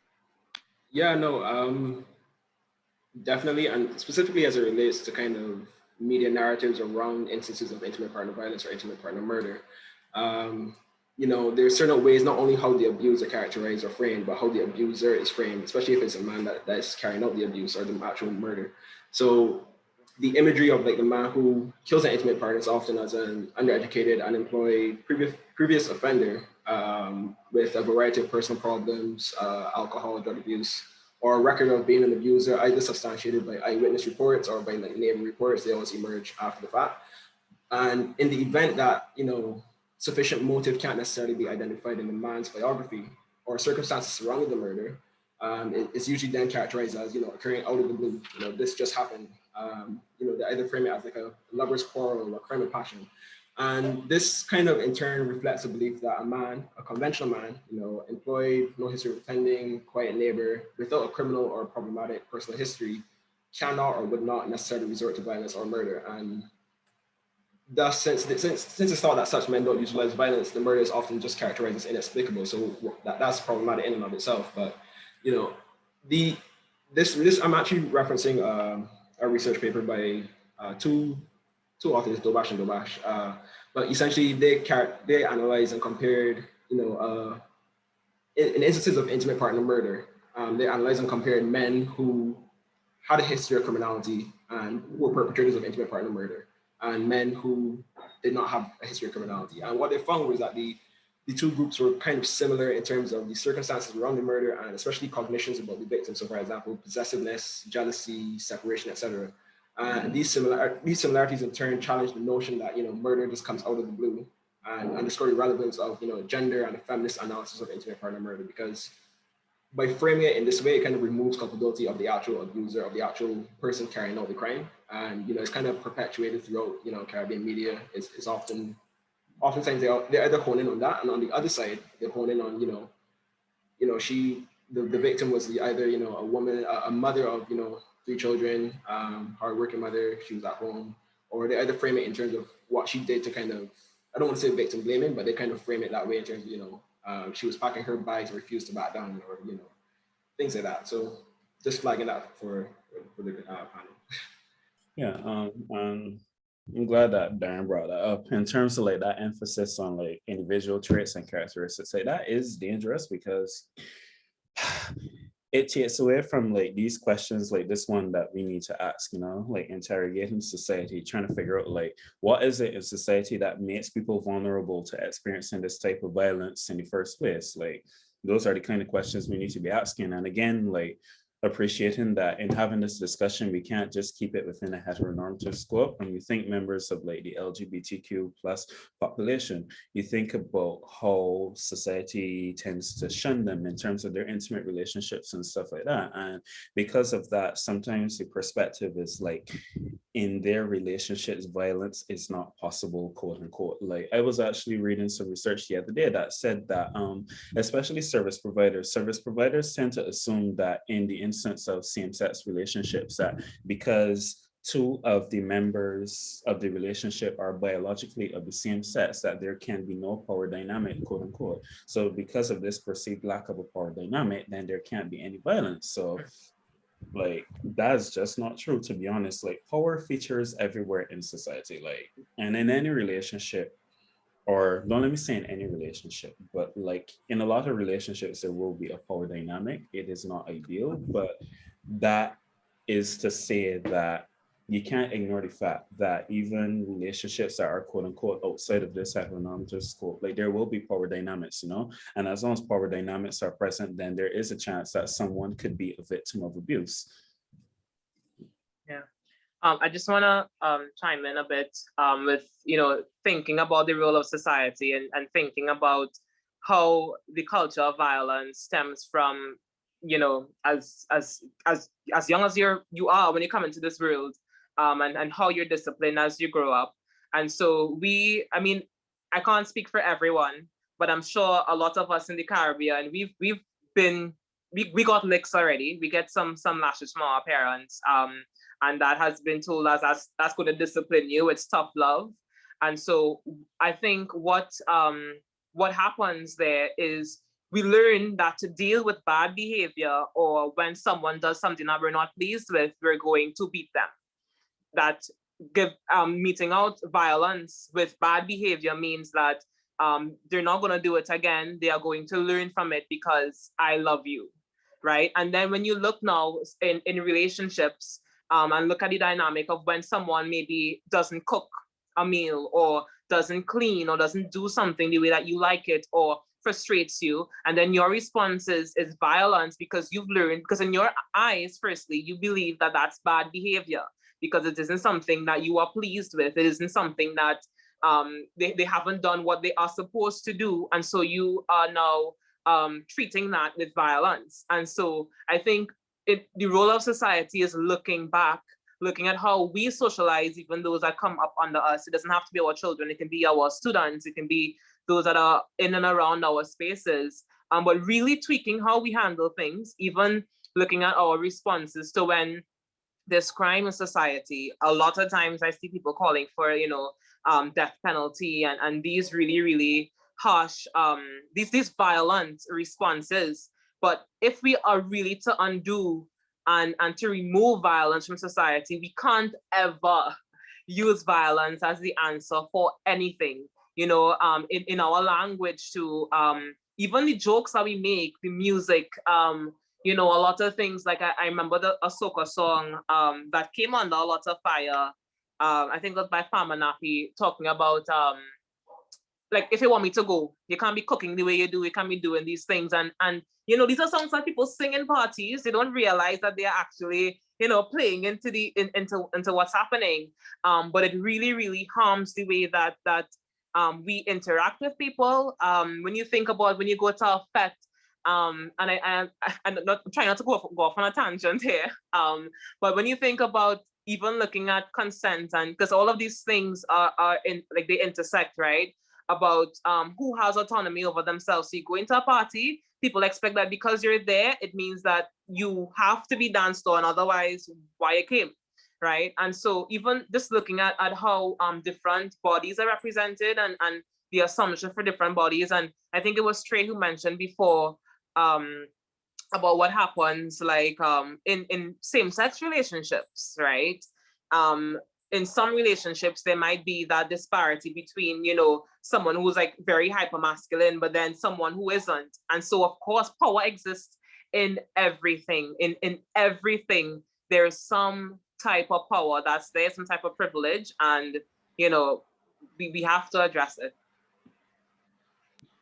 Yeah, no, definitely, and specifically as it relates to kind of media narratives around instances of intimate partner violence or intimate partner murder. You know, there's certain ways, not only how the abuser characterized or framed, but how the abuser is framed, especially if it's a man that is carrying out the abuse or the actual murder. So the imagery of like the man who kills an intimate partner is often as an undereducated, unemployed, previous offender with a variety of personal problems, alcohol, drug abuse, or a record of being an abuser, either substantiated by eyewitness reports or by like neighbor reports. They always emerge after the fact. And in the event that, you know, sufficient motive can't necessarily be identified in the man's biography or circumstances surrounding the murder, it's usually then characterized as, you know, occurring out of the blue. You know, this just happened. You know, they either frame it as like a lover's quarrel or a crime of passion. And this kind of in turn reflects a belief that a man, a conventional man, you know, employed, no history of offending, quiet neighbor, without a criminal or problematic personal history, cannot or would not necessarily resort to violence or murder. And thus, since it's thought that such men don't utilize violence, the murder is often just characterized as inexplicable. So that's problematic in and of itself. But, you know, this I'm actually referencing a research paper by two authors, Dobash and Dobash, but essentially they analyzed and compared, you know, in instances of intimate partner murder, they analyzed and compared men who had a history of criminality and who were perpetrators of intimate partner murder, and men who did not have a history of criminality. And what they found was that the two groups were kind of similar in terms of the circumstances around the murder and especially cognitions about the victim. So, for example, possessiveness, jealousy, separation, etc. And these similarities in turn challenge the notion that, you know, murder just comes out of the blue, and underscore the relevance of, you know, gender and a feminist analysis of intimate partner murder, because by framing it in this way, it kind of removes culpability of the actual abuser, of the actual person carrying out the crime. And, you know, it's kind of perpetuated throughout, you know, Caribbean media. It's oftentimes they either hone in on that, and on the other side, they hone in on, you know, the victim was either, you know, a woman, a mother of, you know, 3 children, hardworking mother, she was at home, or they either frame it in terms of what she did to kind of, I don't want to say victim blaming, but they kind of frame it that way in terms of, you know, she was packing her bags and refused to back down, or, you know, things like that. So just flagging that for the panel. Yeah, I'm glad that Darren brought that up in terms of like that emphasis on like individual traits and characteristics. Like that is dangerous because it takes away from like these questions, like this one that we need to ask, you know, like interrogating society, trying to figure out like what is it in society that makes people vulnerable to experiencing this type of violence in the first place. Like those are the kind of questions we need to be asking. And again, like, appreciating that in having this discussion, we can't just keep it within a heteronormative scope. And you think members of like the LGBTQ plus population, you think about how society tends to shun them in terms of their intimate relationships and stuff like that. And because of that, sometimes the perspective is like, in their relationships, violence is not possible, quote unquote. Like, I was actually reading some research the other day that said that especially service providers tend to assume that in the instance of same-sex relationships, that because two of the members of the relationship are biologically of the same sex, that there can be no power dynamic, quote unquote. So because of this perceived lack of a power dynamic, then there can't be any violence. So like, that's just not true, to be honest. Like, power features everywhere in society, like, and in any relationship, or don't let me say in any relationship, but like in a lot of relationships, there will be a power dynamic. It is not ideal, but that is to say that you can't ignore the fact that even relationships that are quote unquote outside of this heteronormative scope, like, there will be power dynamics, you know? And as long as power dynamics are present, then there is a chance that someone could be a victim of abuse. Yeah. I just want to chime in a bit with, thinking about the role of society and thinking about how the culture of violence stems from, as young as you are when you come into this world, and how you're disciplined as you grow up. And so I can't speak for everyone, but I'm sure a lot of us in the Caribbean, we got licks already. We get some lashes from our parents. And that has been told us that's going to discipline you. It's tough love. And so I think what happens there is we learn that to deal with bad behavior, or when someone does something that we're not pleased with, we're going to beat them. That meting out violence with bad behavior means that they're not going to do it again. They are going to learn from it because I love you, right? And then when you look now in relationships, and look at the dynamic of when someone maybe doesn't cook a meal, or doesn't clean, or doesn't do something the way that you like it, or frustrates you, and then your response is violence, because you've learned, because in your eyes, firstly, you believe that that's bad behavior, because it isn't something that you are pleased with. It isn't something that they haven't done what they are supposed to do, and so you are now treating that with violence. And so I think the role of society is looking back, looking at how we socialize even those that come up under us. It doesn't have to be our children. It can be our students. It can be those that are in and around our spaces. But really tweaking how we handle things, even looking at our responses to when there's crime in society. A lot of times I see people calling for, death penalty and these really, really harsh, these violent responses. But if we are really to undo and to remove violence from society, we can't ever use violence as the answer for anything. In our language too, even the jokes that we make, the music, a lot of things, like I remember a soca song that came under a lot of fire. I think that's by Nappy, talking about like, if you want me to go, you can't be cooking the way you do. You can't be doing these things. And these are songs that people sing in parties. They don't realize that they are actually, playing into what's happening. But it really, really harms the way that we interact with people. When you think about when you go to a fete, and I'm not trying not to go off on a tangent here. But when you think about even looking at consent, and because all of these things are in, like, they intersect, right? About who has autonomy over themselves. So you go into a party, people expect that because you're there, it means that you have to be danced on, otherwise why you came, right? And so even just looking at how different bodies are represented and the assumption for different bodies. And I think it was Trey who mentioned before about what happens like in same-sex relationships, right? In some relationships, there might be that disparity between, someone who's like very hyper-masculine, but then someone who isn't. And so, of course, power exists in everything. In everything, there's some type of power that's there, some type of privilege, and, we have to address it.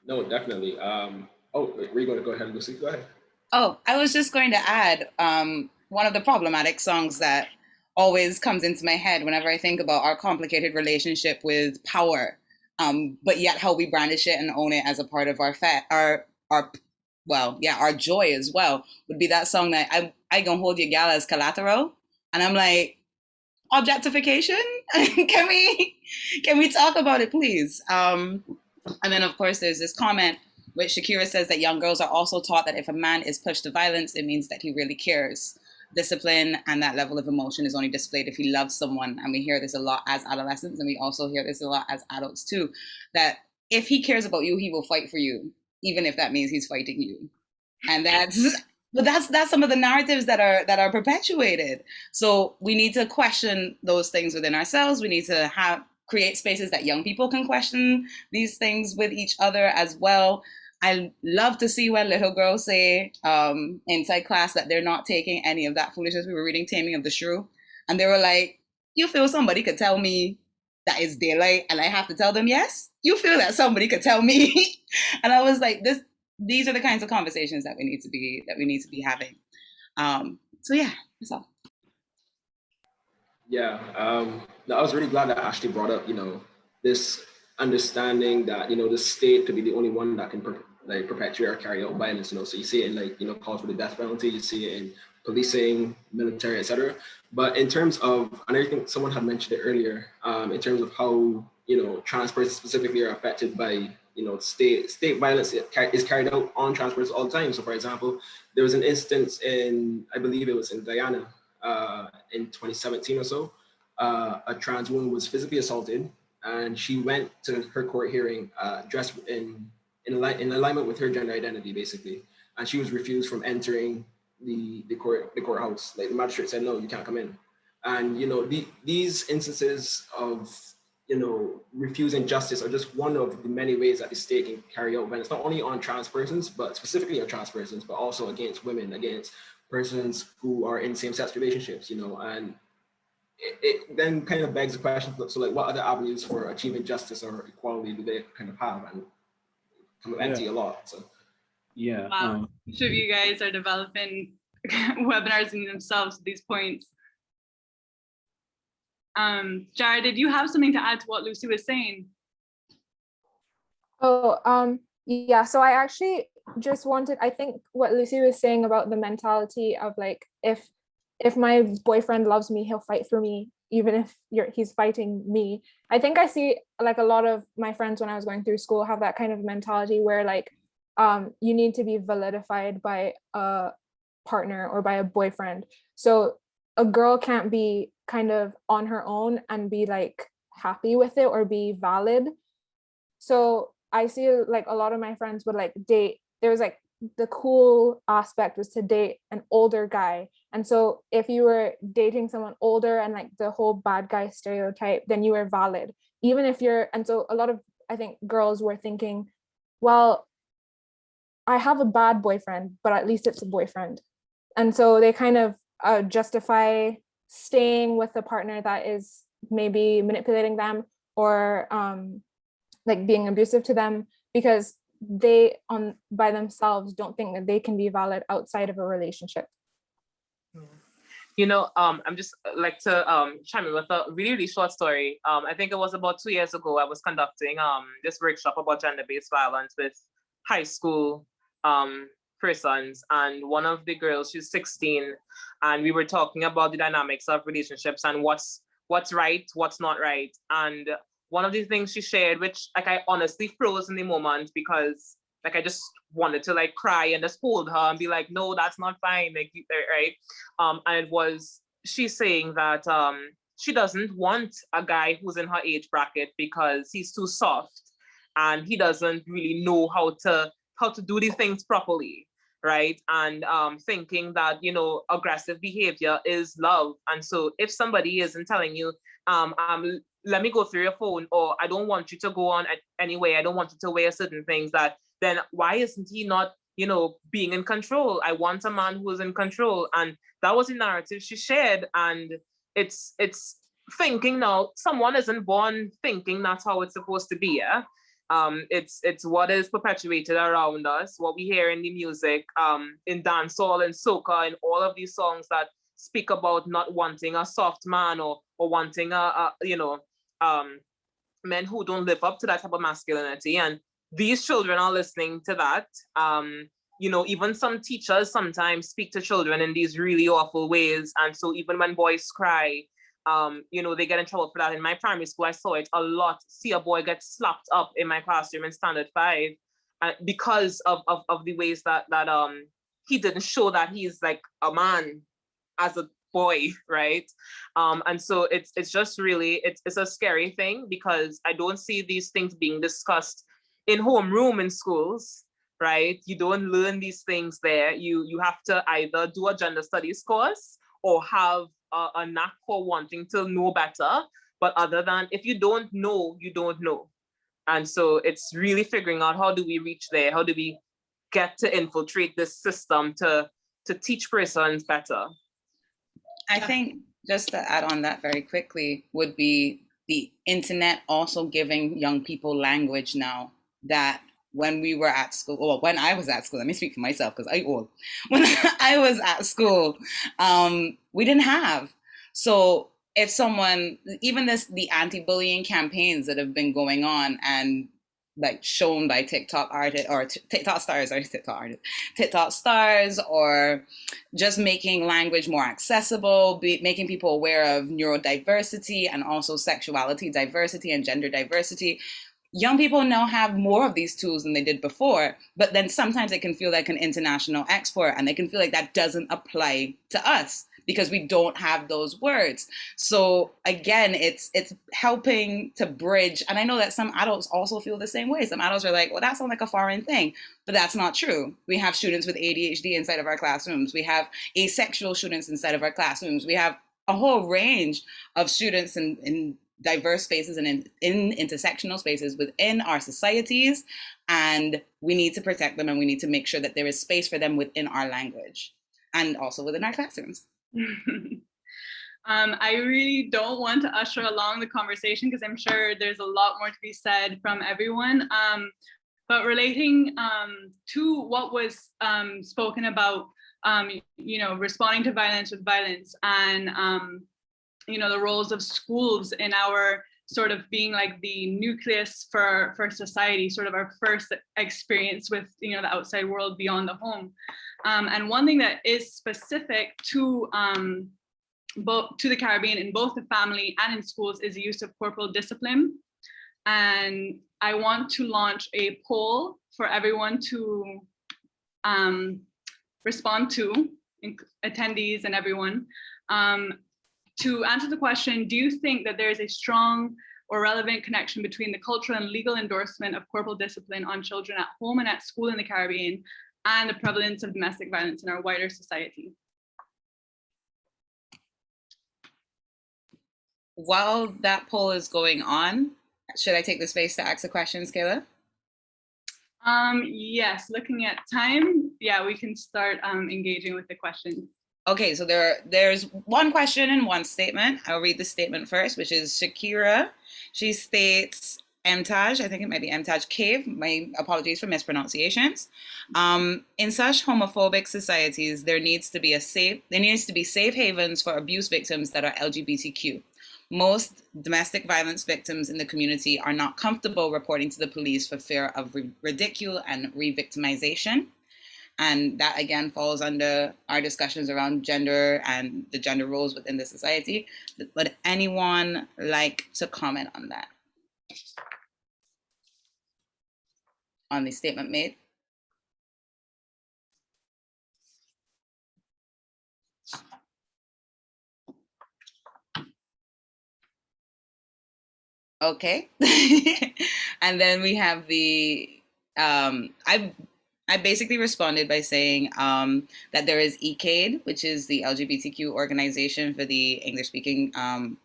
No, definitely. Oh, wait, were you going to go ahead, Lucy? Go ahead. Oh, I was just going to add one of the problematic songs that always comes into my head whenever I think about our complicated relationship with power, but yet how we brandish it and own it as a part of our our joy as well, would be that song that I gonna hold your gal as collateral, and I'm like, objectification. Can we talk about it, please? And then of course there's this comment which Shakira says that young girls are also taught that if a man is pushed to violence, it means that he really cares. Discipline and that level of emotion is only displayed if he loves someone. And we hear this a lot as adolescents, and we also hear this a lot as adults too, that if he cares about you, he will fight for you, even if that means he's fighting you. And that's some of the narratives that are perpetuated. So we need to question those things within ourselves. We need to create spaces that young people can question these things with each other as well. I love to see when little girls say inside class that they're not taking any of that foolishness. We were reading Taming of the Shrew, and they were like, you feel somebody could tell me that it's daylight and I have to tell them yes? You feel that somebody could tell me? And I was like, these are the kinds of conversations that we need to be having. So yeah, that's all. Yeah, no, I was really glad that Ashley brought up, this understanding that, the state could be the only one that can perpetuate or carry out violence, So you see it in calls for the death penalty, you see it in policing, military, etc. But in terms of, and I think someone had mentioned it earlier, in terms of how, trans persons specifically are affected by, state violence is carried out on trans persons all the time. So for example, there was an instance I believe it was in Guyana, in 2017 or so, a trans woman was physically assaulted, and she went to her court hearing dressed in alignment with her gender identity, basically, and she was refused from entering the courthouse. Like the magistrate said, no, you can't come in. And these instances of refusing justice are just one of the many ways that the state can carry out violence, not only on trans persons, but specifically on trans persons, but also against women, against persons who are in same-sex relationships, and it then kind of begs the question, so like what other avenues for achieving justice or equality do they kind of have, and kind of empty a lot. So yeah. Wow. Each of you guys are developing webinars in themselves at these points. Jared, did you have something to add to what Lucy was saying? Oh, yeah, so I actually just wanted, I think what Lucy was saying about the mentality of like, if my boyfriend loves me, he'll fight for me, even if he's fighting me. I think I see like a lot of my friends when I was going through school have that kind of mentality where like, you need to be validified by a partner or by a boyfriend. So a girl can't be kind of on her own and be like happy with it or be valid. So I see like a lot of my friends would like date. There was like the cool aspect was to date an older guy. And so if you were dating someone older and like the whole bad guy stereotype, then you were valid. Even if and so a lot of, I think, girls were thinking, well, I have a bad boyfriend, but at least it's a boyfriend. And so they kind of justify staying with a partner that is maybe manipulating them or like being abusive to them, because they by themselves don't think that they can be valid outside of a relationship. I'm just like to chime in with a really, really short story. I think it was about 2 years ago, I was conducting this workshop about gender-based violence with high school persons, and one of the girls, she's 16, and we were talking about the dynamics of relationships and what's right, what's not right. And one of the things she shared, which like I honestly froze in the moment, because like I just wanted to like cry and just hold her and be like, no, that's not fine, like, right? And it was she saying that she doesn't want a guy who's in her age bracket because he's too soft and he doesn't really know how to do these things properly, right? And thinking that, aggressive behavior is love. And so if somebody isn't telling you, let me go through your phone, or I don't want you to go on anyway, I don't want you to wear certain things, then why isn't he not, being in control? I want a man who is in control. And that was the narrative she shared. And it's thinking now, someone isn't born thinking that's how it's supposed to be, yeah? It's what is perpetuated around us, what we hear in the music, in dancehall and soca, and all of these songs that speak about not wanting a soft man or wanting men who don't live up to that type of masculinity. And these children are listening to that. Even some teachers sometimes speak to children in these really awful ways. And so even when boys cry, they get in trouble for that. In my primary school, I saw it a lot. See a boy get slapped up in my classroom in standard 5 because of the ways that he didn't show that he's like a man as a boy, right? And so it's just really, it's a scary thing, because I don't see these things being discussed in homeroom in schools, right? You don't learn these things there. You have to either do a gender studies course or have a knack for wanting to know better. But other than, if you don't know, you don't know. And so it's really figuring out, how do we reach there? How do we get to infiltrate this system to teach persons better? I think, just to add on that very quickly, would be the internet also giving young people language now that when we were at school, or when I was at school, let me speak for myself because I old. When I was at school, we didn't have. So if someone, even the anti-bullying campaigns that have been going on and like shown by TikTok artists or TikTok stars, or just making language more accessible, making people aware of neurodiversity and also sexuality diversity and gender diversity. Young people now have more of these tools than they did before, but then sometimes it can feel like an international export, and they can feel like that doesn't apply to us because we don't have those words. So again, it's helping to bridge. And I know that some adults also feel the same way. Some adults are like, well, that sounds like a foreign thing, but that's not true. We have students with ADHD inside of our classrooms. We have asexual students inside of our classrooms. We have a whole range of students in diverse spaces and in intersectional spaces within our societies. And we need to protect them, and we need to make sure that there is space for them within our language and also within our classrooms. I really don't want to usher along the conversation because I'm sure there's a lot more to be said from everyone. But relating to what was spoken about, responding to violence with violence, and the roles of schools in our sort of being like the nucleus for society, sort of our first experience with the outside world beyond the home. And one thing that is specific to the Caribbean in both the family and in schools is the use of corporal discipline. And I want to launch a poll for everyone to respond to, attendees and everyone, to answer the question: do you think that there is a strong or relevant connection between the cultural and legal endorsement of corporal discipline on children at home and at school in the Caribbean and the prevalence of domestic violence in our wider society? While that poll is going on, should I take the space to ask the questions, Kayla? Yes, looking at time, yeah, we can start engaging with the questions. Okay, so there's one question and one statement. I'll read the statement first, which is Shakira. She states, Mtaj, I think it might be Mtaj Cave, my apologies for mispronunciations. In such homophobic societies, there needs to be safe havens for abuse victims that are LGBTQ. Most domestic violence victims in the community are not comfortable reporting to the police for fear of ridicule and re-victimization. And that again falls under our discussions around gender and the gender roles within the society. Would anyone like to comment on that? On the statement made? Okay. And then we have the, I basically responded by saying that there is ECADE, which is the LGBTQ organization for the English-speaking,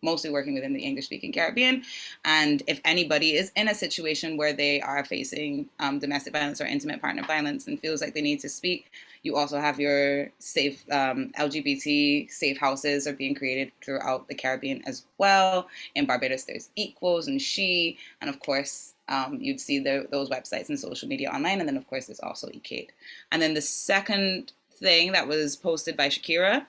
mostly working within the English-speaking Caribbean. And if anybody is in a situation where they are facing domestic violence or intimate partner violence and feels like they need to speak, you also have your safe LGBT safe houses are being created throughout the Caribbean as well. In Barbados, there's Equals and She, and of course, you'd see those websites and social media online. And then, of course, there's also eCade. And then the second thing that was posted by Shakira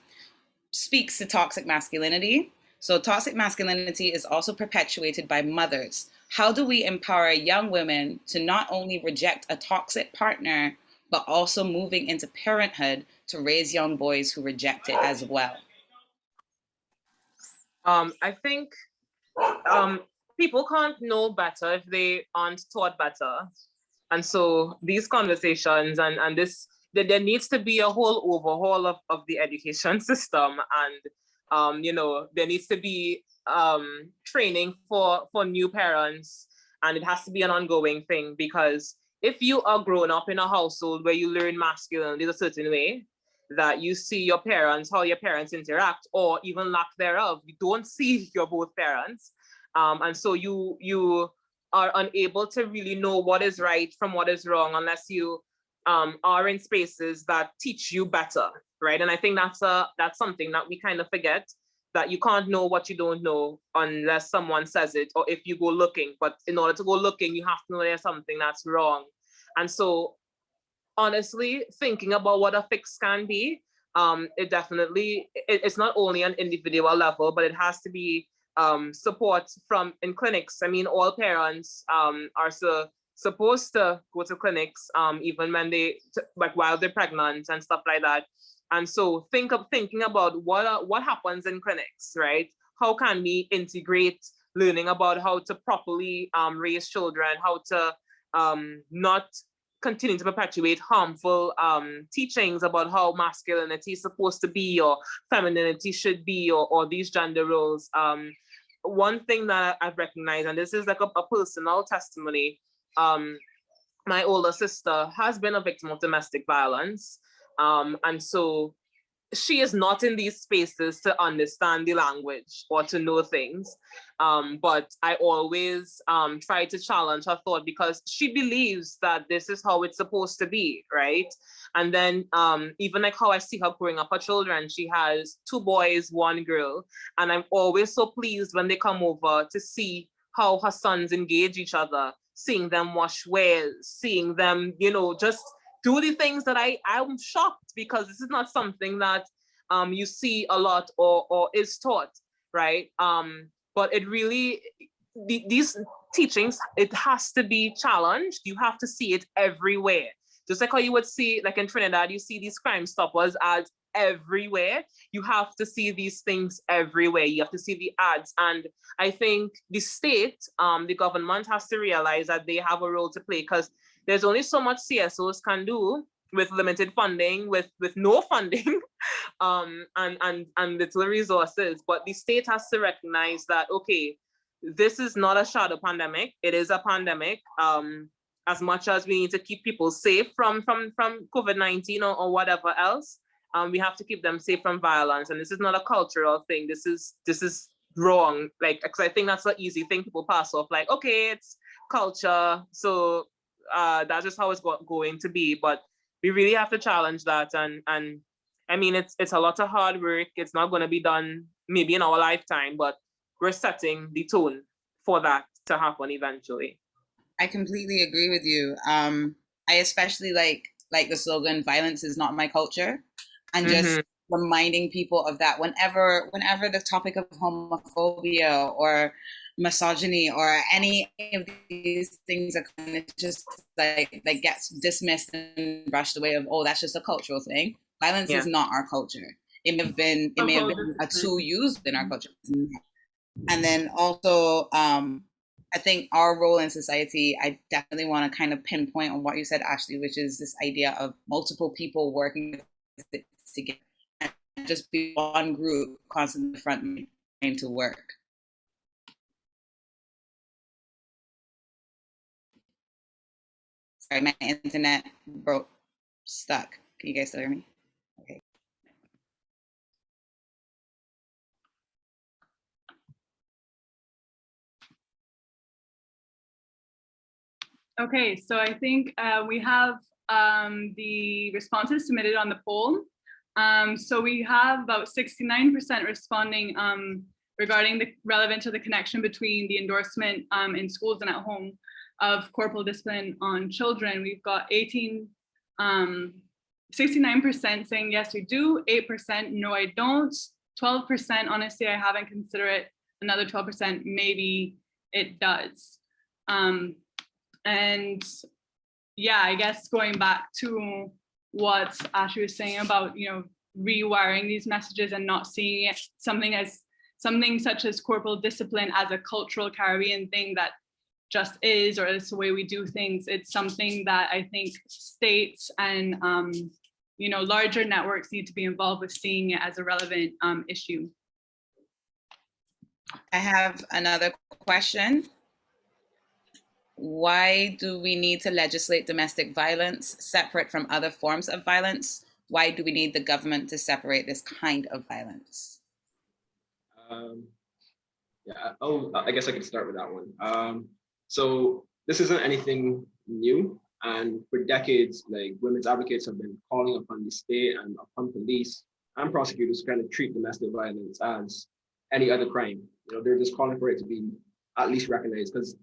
speaks to toxic masculinity. So toxic masculinity is also perpetuated by mothers. How do we empower young women to not only reject a toxic partner, but also moving into parenthood to raise young boys who reject it as well? I think people can't know better if they aren't taught better. And so these conversations and this, there needs to be a whole overhaul of the education system. And, there needs to be training for new parents. And it has to be an ongoing thing, because if you are grown up in a household where you learn masculinity a certain way, that you see your parents, how your parents interact, or even lack thereof, you don't see your both parents. And so you are unable to really know what is right from what is wrong unless you are in spaces that teach you better, right? And I think that's something that we kind of forget, that you can't know what you don't know unless someone says it, or if you go looking. But in order to go looking, you have to know there's something that's wrong. And so honestly, thinking about what a fix can be, it's not only an individual level, but it has to be support from in clinics. I mean, all parents are supposed to go to clinics, even when like while they're pregnant and stuff like that. And so thinking about what happens in clinics, right? How can we integrate learning about how to properly raise children, how to not continue to perpetuate harmful teachings about how masculinity is supposed to be, or femininity should be, or these gender roles. One thing that I've recognized, and this is like a personal testimony, my older sister has been a victim of domestic violence. And so she is not in these spaces to understand the language or to know things. But I always try to challenge her thought, because she believes that this is how it's supposed to be, right? And then even like how I see her growing up her children, she has 2 boys, 1 girl. And I'm always so pleased when they come over to see how her sons engage each other, seeing them wash wares, seeing them, just do the things that I'm shocked, because this is not something that you see a lot or is taught, right? But it really, these teachings, it has to be challenged. You have to see it everywhere. Just like how you would see, like in Trinidad, you see these Crime Stoppers ads everywhere. You have to see these things everywhere. You have to see the ads. And I think the state, the government has to realize that they have a role to play, because there's only so much CSOs can do with limited funding, with no funding, and little resources. But the state has to recognize that, okay, this is not a shadow pandemic. It is a pandemic. As much as we need to keep people safe from COVID-19 or whatever else, we have to keep them safe from violence. And this is not a cultural thing. This is wrong. Like, because I think that's an easy thing people pass off. Like, okay, it's culture, so that's just how it's going to be. But we really have to challenge that. And I mean, it's a lot of hard work. It's not going to be done maybe in our lifetime, but we're setting the tone for that to happen eventually. I completely agree with you. I especially like the slogan, "Violence is not my culture," and just reminding people of that whenever the topic of homophobia or misogyny or any of these things are kind of just like gets dismissed and brushed away of, oh, that's just a cultural thing. Violence is not our culture. It may have been a tool used in our culture. And then also, I think our role in society, I definitely want to kind of pinpoint on what you said, Ashley, which is this idea of multiple people working together and just be one group constantly front trying to work. Sorry, my internet stuck. Can you guys still hear me? Okay. Okay, so I think we have the responses submitted on the poll. So we have about 69% responding regarding the relevance of the connection between the endorsement in schools and at home. of corporal discipline on children. We've got 69% saying yes, we do, 8% no, I don't, 12% honestly, I haven't considered it, another 12% maybe it does. And yeah, I guess going back to what Ashley was saying about, rewiring these messages and not seeing it something such as corporal discipline as a cultural Caribbean thing that just is, or it's the way we do things. It's something that I think states and larger networks need to be involved with seeing it as a relevant issue. I have another question. Why do we need to legislate domestic violence separate from other forms of violence? Why do we need the government to separate this kind of violence? I guess I could start with that one. So this isn't anything new. And for decades, like women's advocates have been calling upon the state and upon police and prosecutors to kind of treat domestic violence as any other crime. They're just calling for it to be at least recognized, because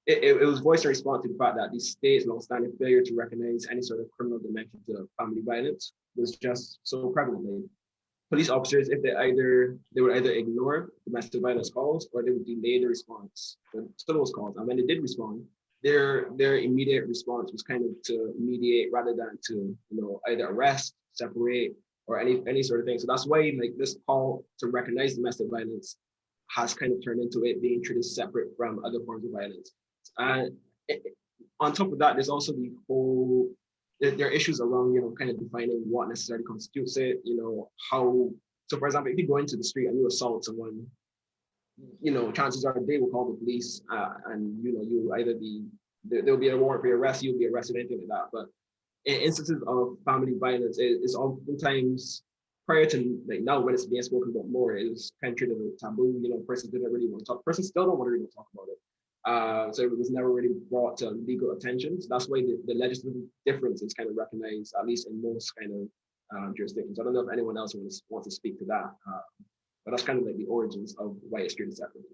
it was voiced in response to the fact that the state's long-standing failure to recognize any sort of criminal dimension to family violence was just so prevalent. Like, police officers, if they would either ignore domestic violence calls or they would delay the response to those calls. And when they did respond, their immediate response was kind of to mediate rather than to either arrest, separate, or any sort of thing. So that's why like this call to recognize domestic violence has kind of turned into it being treated separate from other forms of violence. And on top of that, there's also there are issues around kind of defining what necessarily constitutes it. How. So for example, if you go into the street and you assault someone, chances are they will call the police, and you'll either there'll be a warrant for your arrest, you'll be arrested, anything like that. But in instances of family violence, it's oftentimes prior to like now when it's being spoken about more, it was kind of treated as a taboo. Persons didn't really want to talk. Persons still don't want to really talk about it. So it was never really brought to legal attention. So that's why the legislative difference is kind of recognized, at least in most kind of jurisdictions. I don't know if anyone else wants to speak to that. But that's kind of like the origins of why it's treated separately.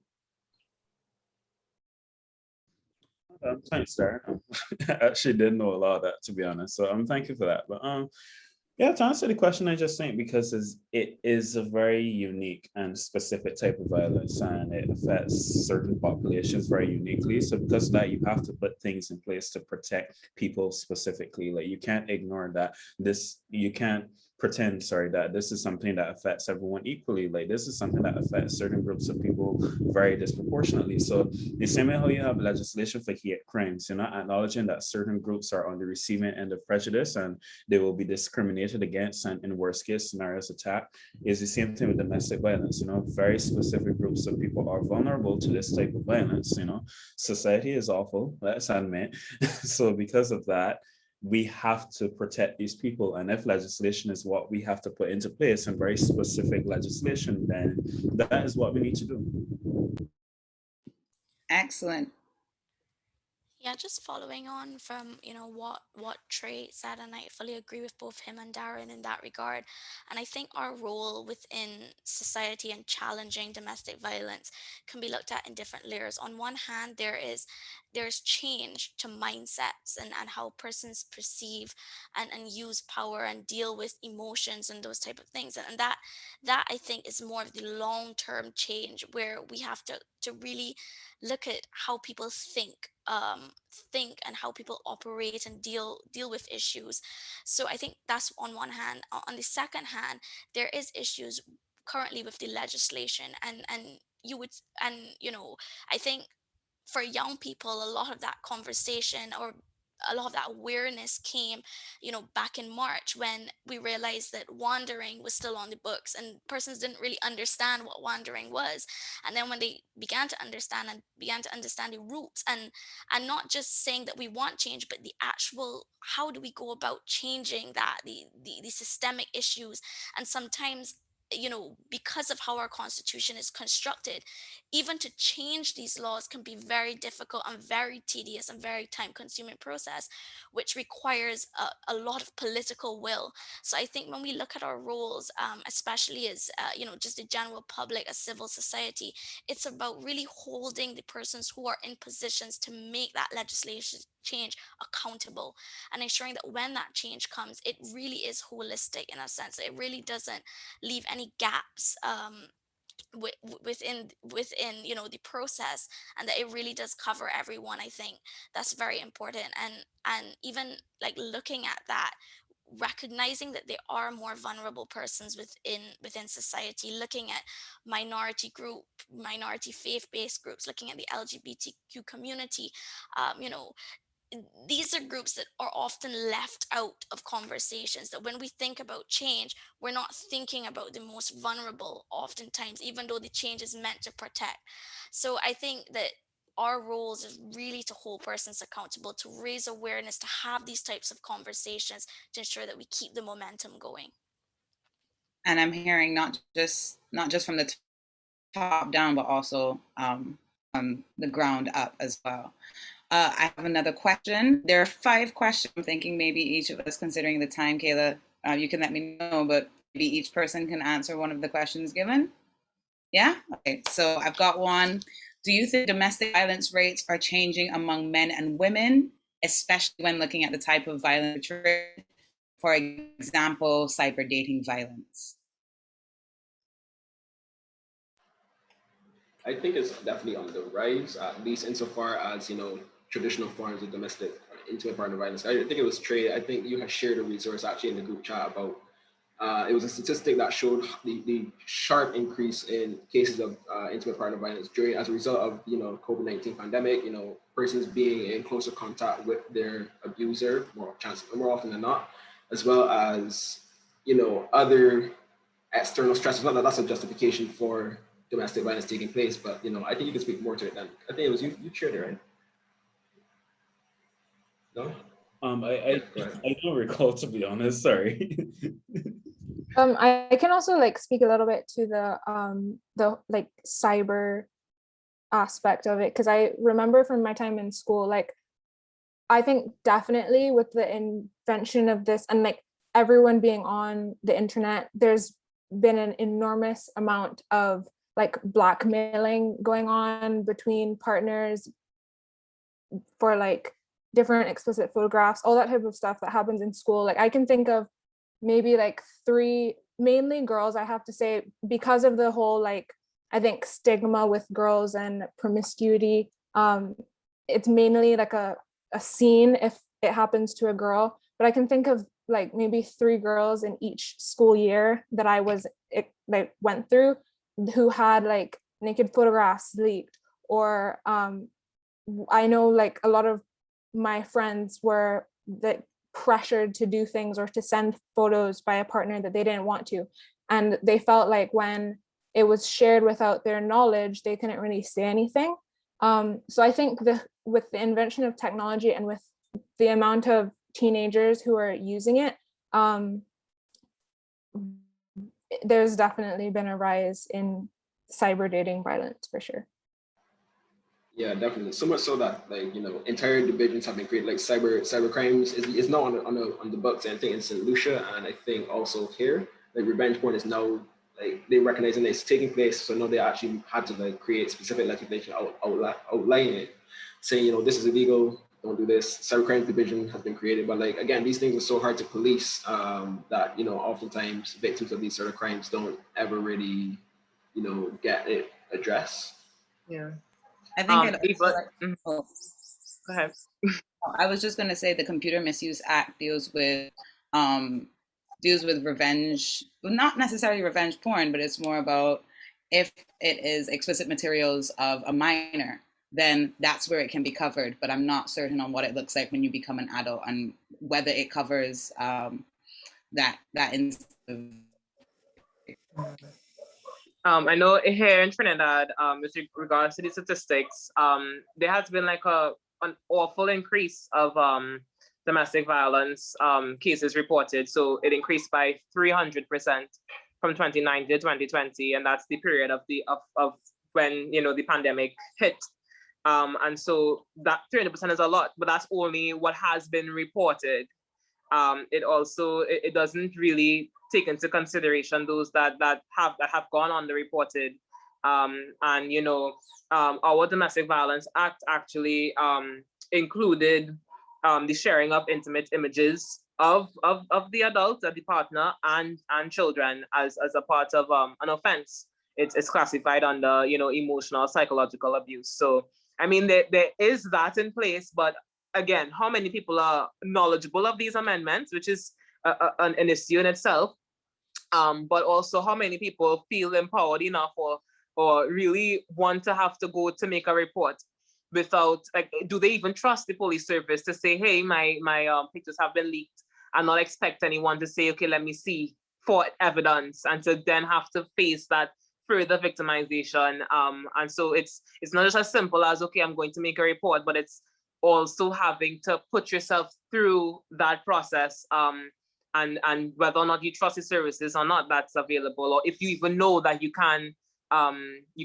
Thanks, Darren. I actually didn't know a lot of that, to be honest. So thank you for that. But yeah, to answer the question, I just think because it is a very unique and specific type of violence, and it affects certain populations very uniquely. So because of that, you have to put things in place to protect people specifically. Like you can't ignore that. You can't pretend, that this is something that affects everyone equally. Like this is something that affects certain groups of people very disproportionately. So the same way how you have legislation for hate crimes, you're not acknowledging that certain groups are on the receiving end of prejudice and they will be discriminated against and in worst case scenarios attacked. Is the same thing with domestic violence. Very specific groups of people are vulnerable to this type of violence. Society is awful, let's admit. So because of that, we have to protect these people. And if legislation is what we have to put into place, and very specific legislation, then that is what we need to do. Excellent. Yeah, just following on from what Trey said, and I fully agree with both him and Darren in that regard. And I think our role within society and challenging domestic violence can be looked at in different layers. On one hand, there's change to mindsets and how persons perceive and use power and deal with emotions and those type of things. And that I think is more of the long-term change, where we have to really look at how people think and how people operate and deal with issues. So I think that's on one hand. On the second hand, there is issues currently with the legislation, and you would and I think for young people, a lot of that conversation or a lot of that awareness came, back in March, when we realized that wandering was still on the books and persons didn't really understand what wandering was. And then when they began to understand the roots, and not just saying that we want change, but the actual, how do we go about changing that, the systemic issues. And sometimes because of how our constitution is constructed, even to change these laws can be very difficult and very tedious and very time consuming process, which requires a lot of political will. So I think when we look at our roles, especially as, just the general public, as civil society, it's about really holding the persons who are in positions to make that legislation change accountable, and ensuring that when that change comes, it really is holistic in a sense. It really doesn't leave any gaps within the process, and that it really does cover everyone. I think that's very important. And even like looking at that, recognizing that there are more vulnerable persons within society, looking at minority faith-based groups, looking at the LGBTQ community, you know these are groups that are often left out of conversations, that when we think about change, we're not thinking about the most vulnerable oftentimes, even though the change is meant to protect. So I think that our roles is really to hold persons accountable, to raise awareness, to have these types of conversations, to ensure that we keep the momentum going. And I'm hearing not just from the top down, but also from the ground up as well. I have another question. There are 5 questions. I'm thinking maybe each of us, considering the time, Kayla, you can let me know, but maybe each person can answer one of the questions given. Yeah? Okay, so I've got one. Do you think domestic violence rates are changing among men and women, especially when looking at the type of violence, for example, cyber dating violence? I think it's definitely on the rise, at least insofar as, traditional forms of domestic intimate partner violence. I think it was Trey. I think you had shared a resource actually in the group chat about, it was a statistic that showed the sharp increase in cases of intimate partner violence as a result of, COVID-19 pandemic, persons being in closer contact with their abuser more often than not, as well as, other external stresses. Not that that's a justification for domestic violence taking place, but I think you can speak more to it then. I think it was you shared it, right? No? I don't recall, to be honest, sorry. I can also speak a little bit to the cyber aspect of it, because I remember from my time in school, I think definitely with the invention of this and everyone being on the internet, there's been an enormous amount of blackmailing going on between partners for different explicit photographs, all that type of stuff that happens in school. I can think of maybe 3, mainly girls, I have to say, because of the whole I think stigma with girls and promiscuity. It's mainly a scene if it happens to a girl, but I can think of maybe 3 girls in each school year that I went through who had naked photographs leaked, or I know a lot of my friends were pressured to do things or to send photos by a partner that they didn't want to, and they felt when it was shared without their knowledge, they couldn't really say anything. So I think with the invention of technology and with the amount of teenagers who are using it, there's definitely been a rise in cyber dating violence for sure. Yeah, definitely. So much so that entire divisions have been created. Cyber crimes is now on the books, and I think in St. Lucia, and I think also here, revenge porn is now they recognize that it's taking place. So now they actually had to create specific legislation outlining it, saying this is illegal, don't do this. Cyber crime division has been created, but again, these things are so hard to police that oftentimes victims of these sort of crimes don't ever really get it addressed. Yeah. I think go ahead. I was just going to say the Computer Misuse Act deals with revenge, well, not necessarily revenge porn, but it's more about if it is explicit materials of a minor, then that's where it can be covered. But I'm not certain on what it looks like when you become an adult and whether it covers that instance. I know here in Trinidad, with regards to the statistics, there has been an awful increase of domestic violence cases reported. So it increased by 300% from 2019 to 2020, and that's the period of when the pandemic hit. And so that 30% is a lot, but that's only what has been reported. It doesn't really take into consideration those that have gone underreported. Our Domestic Violence Act actually included the sharing of intimate images of the adult, the partner, and children as a part of an offense. It's classified under emotional psychological abuse. So I mean there is that in place, but again, how many people are knowledgeable of these amendments, which is an issue in itself, but also how many people feel empowered enough or really want to have to go to make a report without, like, do they even trust the police service to say, hey, my pictures have been leaked, and not expect anyone to say, okay, let me see for evidence, and to then have to face that further victimization. And so it's not just as simple as, okay, I'm going to make a report, but it's also having to put yourself through that process, and whether or not you trust the services or not that's available, or if you even know that you can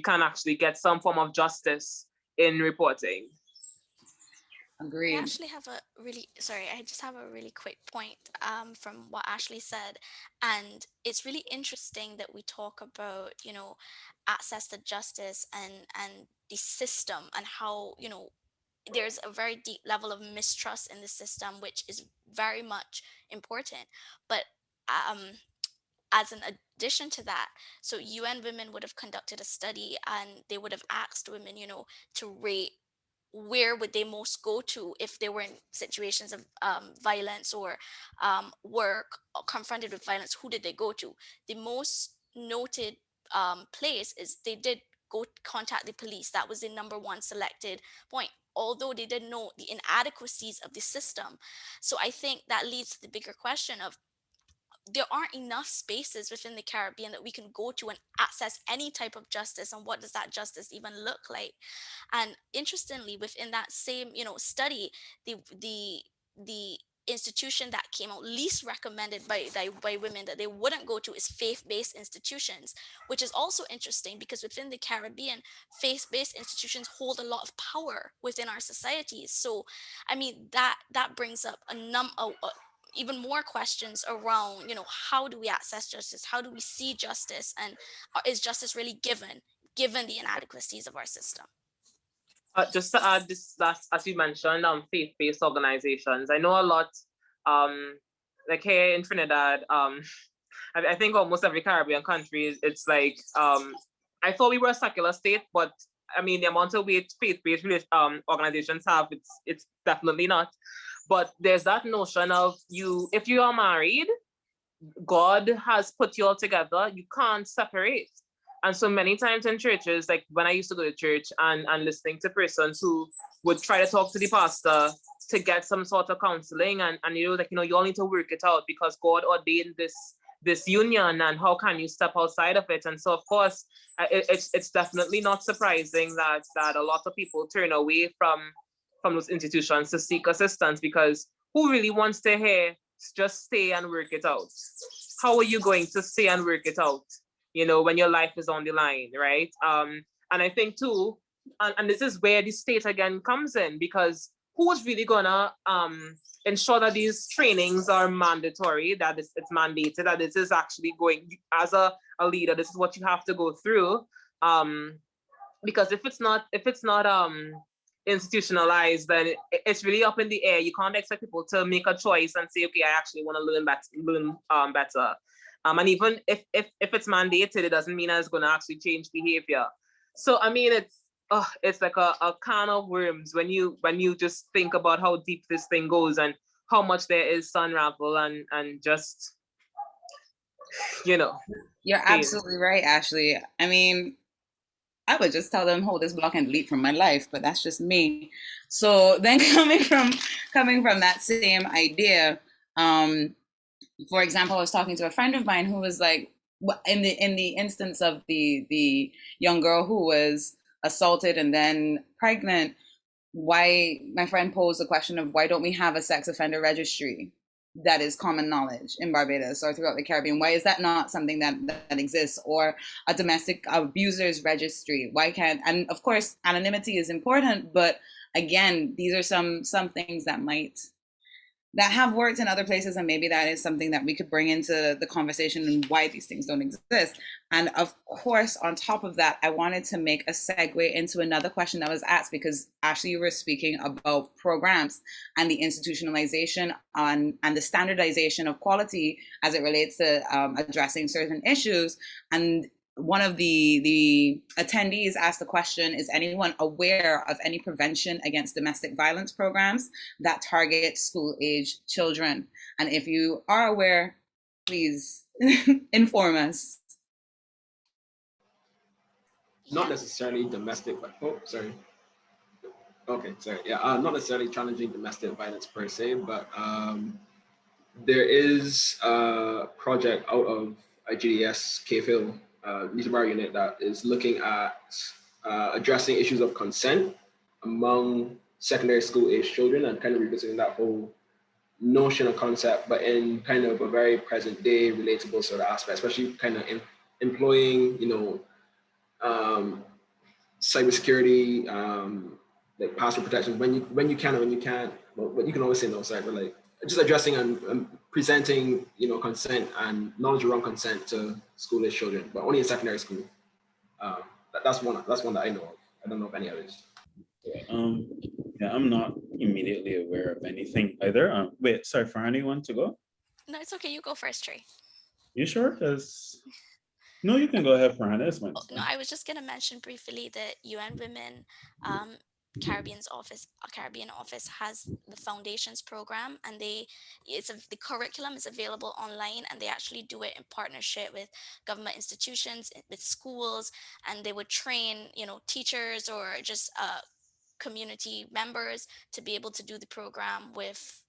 actually get some form of justice in reporting. Agreed. I just have a really quick point from what Ashley said. And it's really interesting that we talk about, access to justice and the system, and how, there's a very deep level of mistrust in the system, which is very much important. But as an addition to that, so UN Women would have conducted a study, and they would have asked women, to rate where would they most go to if they were in situations of violence, or work, or confronted with violence. Who did they go to? The most noted place is they did go contact the police. That was the number one selected point, although they didn't know the inadequacies of the system. So I think that leads to the bigger question of, there aren't enough spaces within the Caribbean that we can go to and access any type of justice, and what does that justice even look like? And interestingly, within that same study, the institution that came out least recommended by women that they wouldn't go to is faith-based institutions, which is also interesting, because within the Caribbean, faith-based institutions hold a lot of power within our societies. So I mean, that brings up even more questions around, how do we access justice? How do we see justice? And is justice really given the inadequacies of our system? Just to add this, last, as you mentioned, faith-based organizations. I know a lot, like here in Trinidad, I think almost every Caribbean country, it's like, I thought we were a secular state, but I mean, the amount of weight faith-based organizations have, it's definitely not. But there's that notion of, if you are married, God has put you all together, you can't separate. And so many times in churches, like when I used to go to church and listening to persons who would try to talk to the pastor to get some sort of counseling, and you all need to work it out because God ordained this union, and how can you step outside of it? And so of course, it's definitely not surprising that a lot of people turn away from those institutions to seek assistance, because who really wants to hear just stay and work it out? How are you going to stay and work it out, when your life is on the line, right? And I think too, and this is where the state again comes in, because who's really gonna ensure that these trainings are mandatory, that it's mandated, that this is actually going, as a leader, this is what you have to go through. Because if it's not institutionalized, then it's really up in the air. You can't expect people to make a choice and say, okay, I actually want to learn better. And even if it's mandated, it doesn't mean that it's going to actually change behavior. So I mean, it's like a can of worms when you just think about how deep this thing goes and how much there is to unravel, and just You're absolutely right, Ashley. I mean, I would just tell them, hold this block and delete from my life, but that's just me. So then coming from that same idea, for example, I was talking to a friend of mine who was like, in the instance of the young girl who was assaulted and then pregnant, why, my friend posed the question of, why don't we have a sex offender registry? that is common knowledge in Barbados or throughout the Caribbean? Why is that not something that exists? Or a domestic abusers registry? Why can't, and of course, anonymity is important, but again, these are some things that have worked in other places, and maybe that is something that we could bring into the conversation and why these things don't exist. And of course, on top of that, I wanted to make a segue into another question that was asked, because Ashley, you were speaking about programs and the institutionalization and the standardization of quality as it relates to addressing certain issues. And one of the attendees asked the question, is anyone aware of any prevention against domestic violence programs that target school-age children? And if you are aware, please inform us. Not necessarily domestic, but oh, sorry. Okay, sorry. Yeah, not necessarily challenging domestic violence per se, but there is a project out of IGDS KPhil, Bar unit, that is looking at addressing issues of consent among secondary school age children and kind of revisiting that whole notion of concept, but in kind of a very present day relatable sort of aspect, especially kind of employing, cybersecurity, like password protections when you can and when you can't. But you can always say no, sorry, but like just addressing and presenting, consent and knowledge around consent to school-age children, but only in secondary school. That's one that I know of. I don't know of any others. Yeah, I'm not immediately aware of anything either. Wait, sorry, for anyone to go? No, it's okay. You go first, Trey. You sure? Because no, you can go ahead, Farhana. It's fine. No, I was just gonna mention briefly that UN Women Caribbean office has the foundations program, and the curriculum is available online, and they actually do it in partnership with government institutions, with schools, and they would train teachers or just community members to be able to do the program with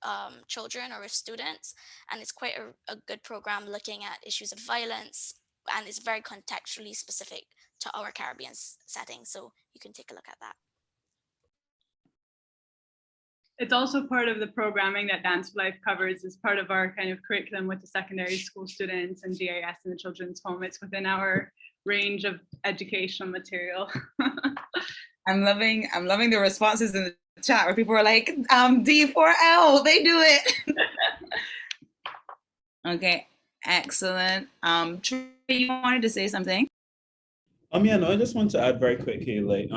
children or with students. And it's quite a good program looking at issues of violence, and it's very contextually specific to our Caribbean setting. So you can take a look at that. It's also part of the programming that Dance4Life covers as part of our kind of curriculum with the secondary school students and GIS in the children's home. It's within our range of educational material. I'm loving the responses in the chat where people are like, D4L, they do it. Okay, excellent. Trey, you wanted to say something? Yeah, no, I just want to add very quickly, like,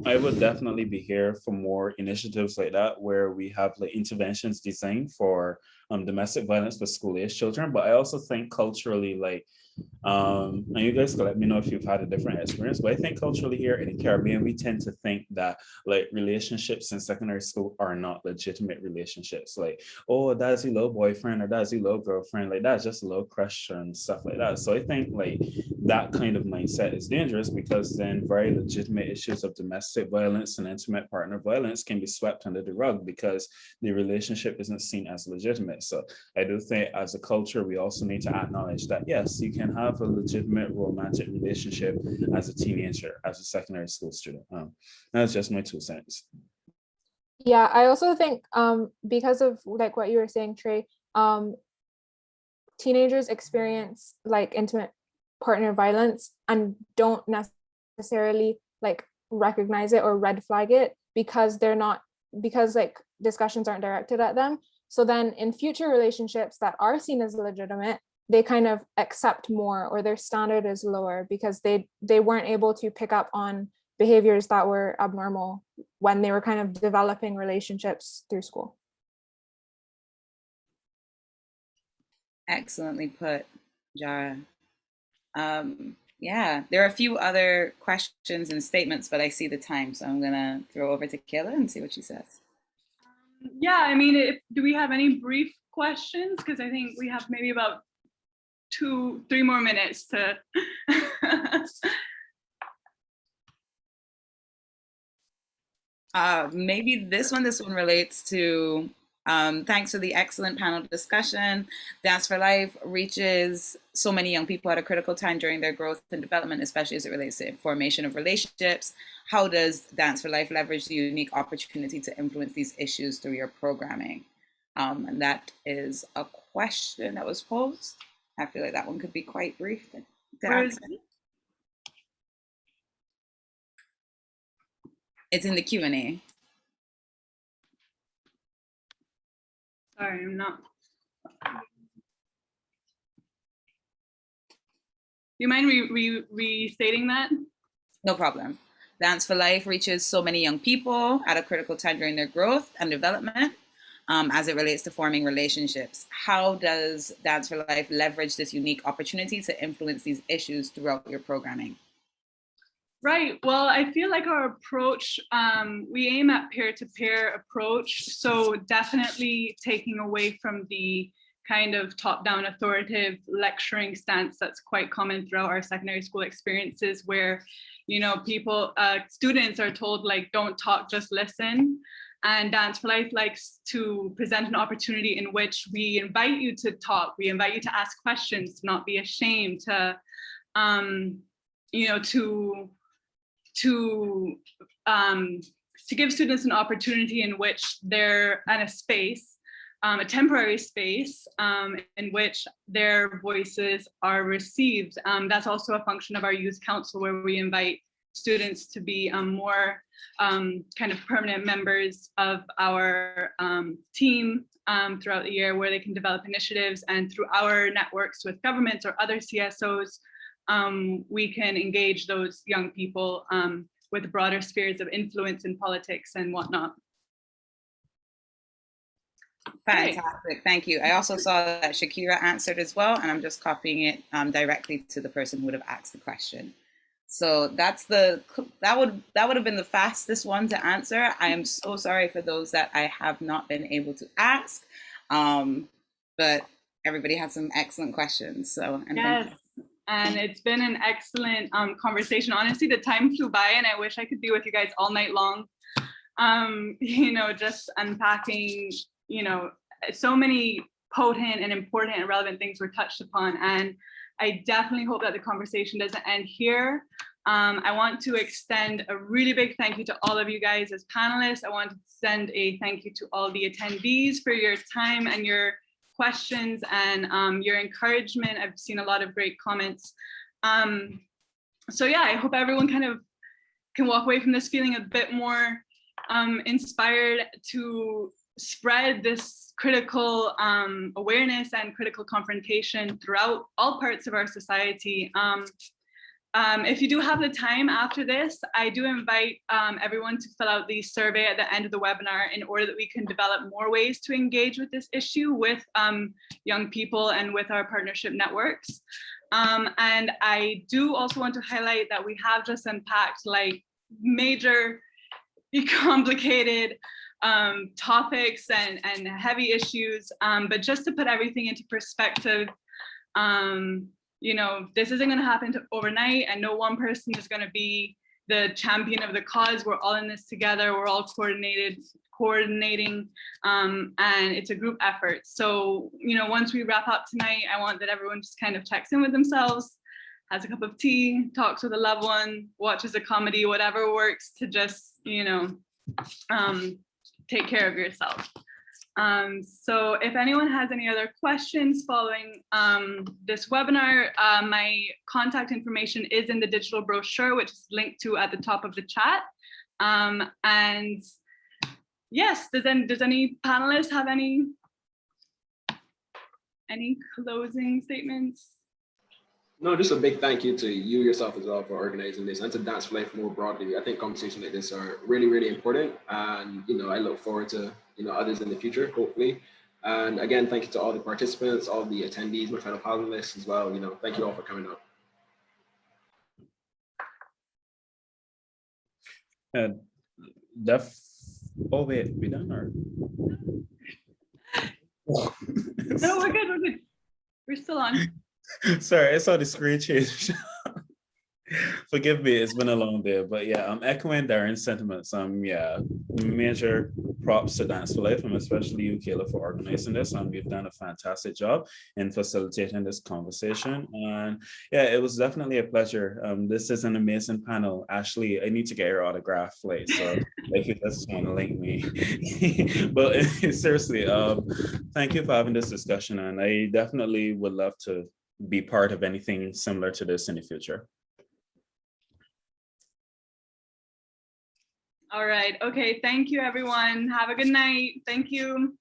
I would definitely be here for more initiatives like that, where we have like interventions designed for domestic violence for school-age children. But I also think culturally, like, and you guys can let me know if you've had a different experience, but I think culturally here in the Caribbean, we tend to think that like relationships in secondary school are not legitimate relationships. Like, oh, that's your little boyfriend or that's your little girlfriend, like that's just a little crush and stuff like that. So I think like that kind of mindset is dangerous, because then very legitimate issues of domestic violence and intimate partner violence can be swept under the rug because the relationship isn't seen as legitimate. So I do think as a culture, we also need to acknowledge that, yes, you can have a legitimate romantic relationship as a teenager, as a secondary school student. That's just my 2 cents. Yeah, I also think because of like what you were saying, Trey, teenagers experience like intimate partner violence and don't necessarily like recognize it or red flag it because like discussions aren't directed at them. So then in future relationships that are seen as legitimate, they kind of accept more, or their standard is lower because they weren't able to pick up on behaviors that were abnormal when they were kind of developing relationships through school. Excellently put, Jara. Yeah, there are a few other questions and statements, but I see the time, so I'm gonna throw over to Kayla and see what she says. Yeah, I mean, do we have any brief questions? Because I think we have maybe about 2-3 more minutes to. Maybe this one relates to, thanks for the excellent panel discussion. Dance4Life reaches so many young people at a critical time during their growth and development, especially as it relates to formation of relationships. How does Dance4Life leverage the unique opportunity to influence these issues through your programming? And that is a question that was posed. I feel like that one could be quite brief to answer. It's in the Q&A. Sorry, I'm not. You mind restating that? No problem. Dance for Life reaches so many young people at a critical time during their growth and development as it relates to forming relationships. How does Dance for Life leverage this unique opportunity to influence these issues throughout your programming? Right. Well, I feel like our approach, we aim at peer-to-peer approach. So definitely taking away from the kind of top-down authoritative lecturing stance that's quite common throughout our secondary school experiences, where, you know, students are told, like, don't talk, just listen. And Dance for Life likes to present an opportunity in which we invite you to talk, we invite you to ask questions, to not be ashamed, to, you know, to give students an opportunity in which they're in a space, a temporary space in which their voices are received. That's also a function of our youth council, where we invite students to be more kind of permanent members of our team throughout the year, where they can develop initiatives, and through our networks with governments or other CSOs, we can engage those young people with broader spheres of influence in politics and whatnot. Fantastic, thank you. I also saw that Shakira answered as well, and I'm just copying it directly to the person who would have asked the question. So that would have been the fastest one to answer. I am so sorry for those that I have not been able to ask, but everybody has some excellent questions. So yes. And it's been an excellent conversation. Honestly, the time flew by, and I wish I could be with you guys all night long. You know, just unpacking, you know, so many potent and important and relevant things were touched upon. And I definitely hope that the conversation doesn't end here. I want to extend a really big thank you to all of you guys as panelists. I want to send a thank you to all the attendees for your time and your questions and your encouragement. I've seen a lot of great comments. So yeah, I hope everyone kind of can walk away from this feeling a bit more inspired to spread this critical awareness and critical confrontation throughout all parts of our society. If you do have the time after this, I do invite everyone to fill out the survey at the end of the webinar in order that we can develop more ways to engage with this issue with young people and with our partnership networks. And I do also want to highlight that we have just unpacked like major complicated topics and heavy issues, but just to put everything into perspective, you know, this isn't going to happen overnight, and no one person is going to be the champion of the cause. We're all in this together. We're all coordinating, and it's a group effort. So, you know, once we wrap up tonight, I want that everyone just kind of checks in with themselves, has a cup of tea, talks with a loved one, watches a comedy, whatever works to just, you know, take care of yourself. So if anyone has any other questions following this webinar, my contact information is in the digital brochure, which is linked to at the top of the chat. And yes, does any panelists have any closing statements? No, just a big thank you to you yourself as well for organizing this, and to Dance for Life more broadly. I think conversations like this are really, really important, and you know, I look forward to, you know, others in the future, hopefully. And again, thank you to all the participants, all the attendees, my fellow panelists as well. You know, thank you all for coming up. Oh wait, we done or? No, we're good. We're good. We're still on. Sorry, I saw the screen change. Forgive me, it's been a long day, but yeah, I'm echoing Darren's sentiments. Yeah, major props to Dance4Life, and especially you, Kayla, for organizing this. And we've done a fantastic job in facilitating this conversation. And yeah, it was definitely a pleasure. This is an amazing panel. Ashley, I need to get your autograph, like, so if you just want to link me. But seriously, thank you for having this discussion. And I definitely would love to be part of anything similar to this in the future. All right. Okay. Thank you, everyone. Have a good night. Thank you.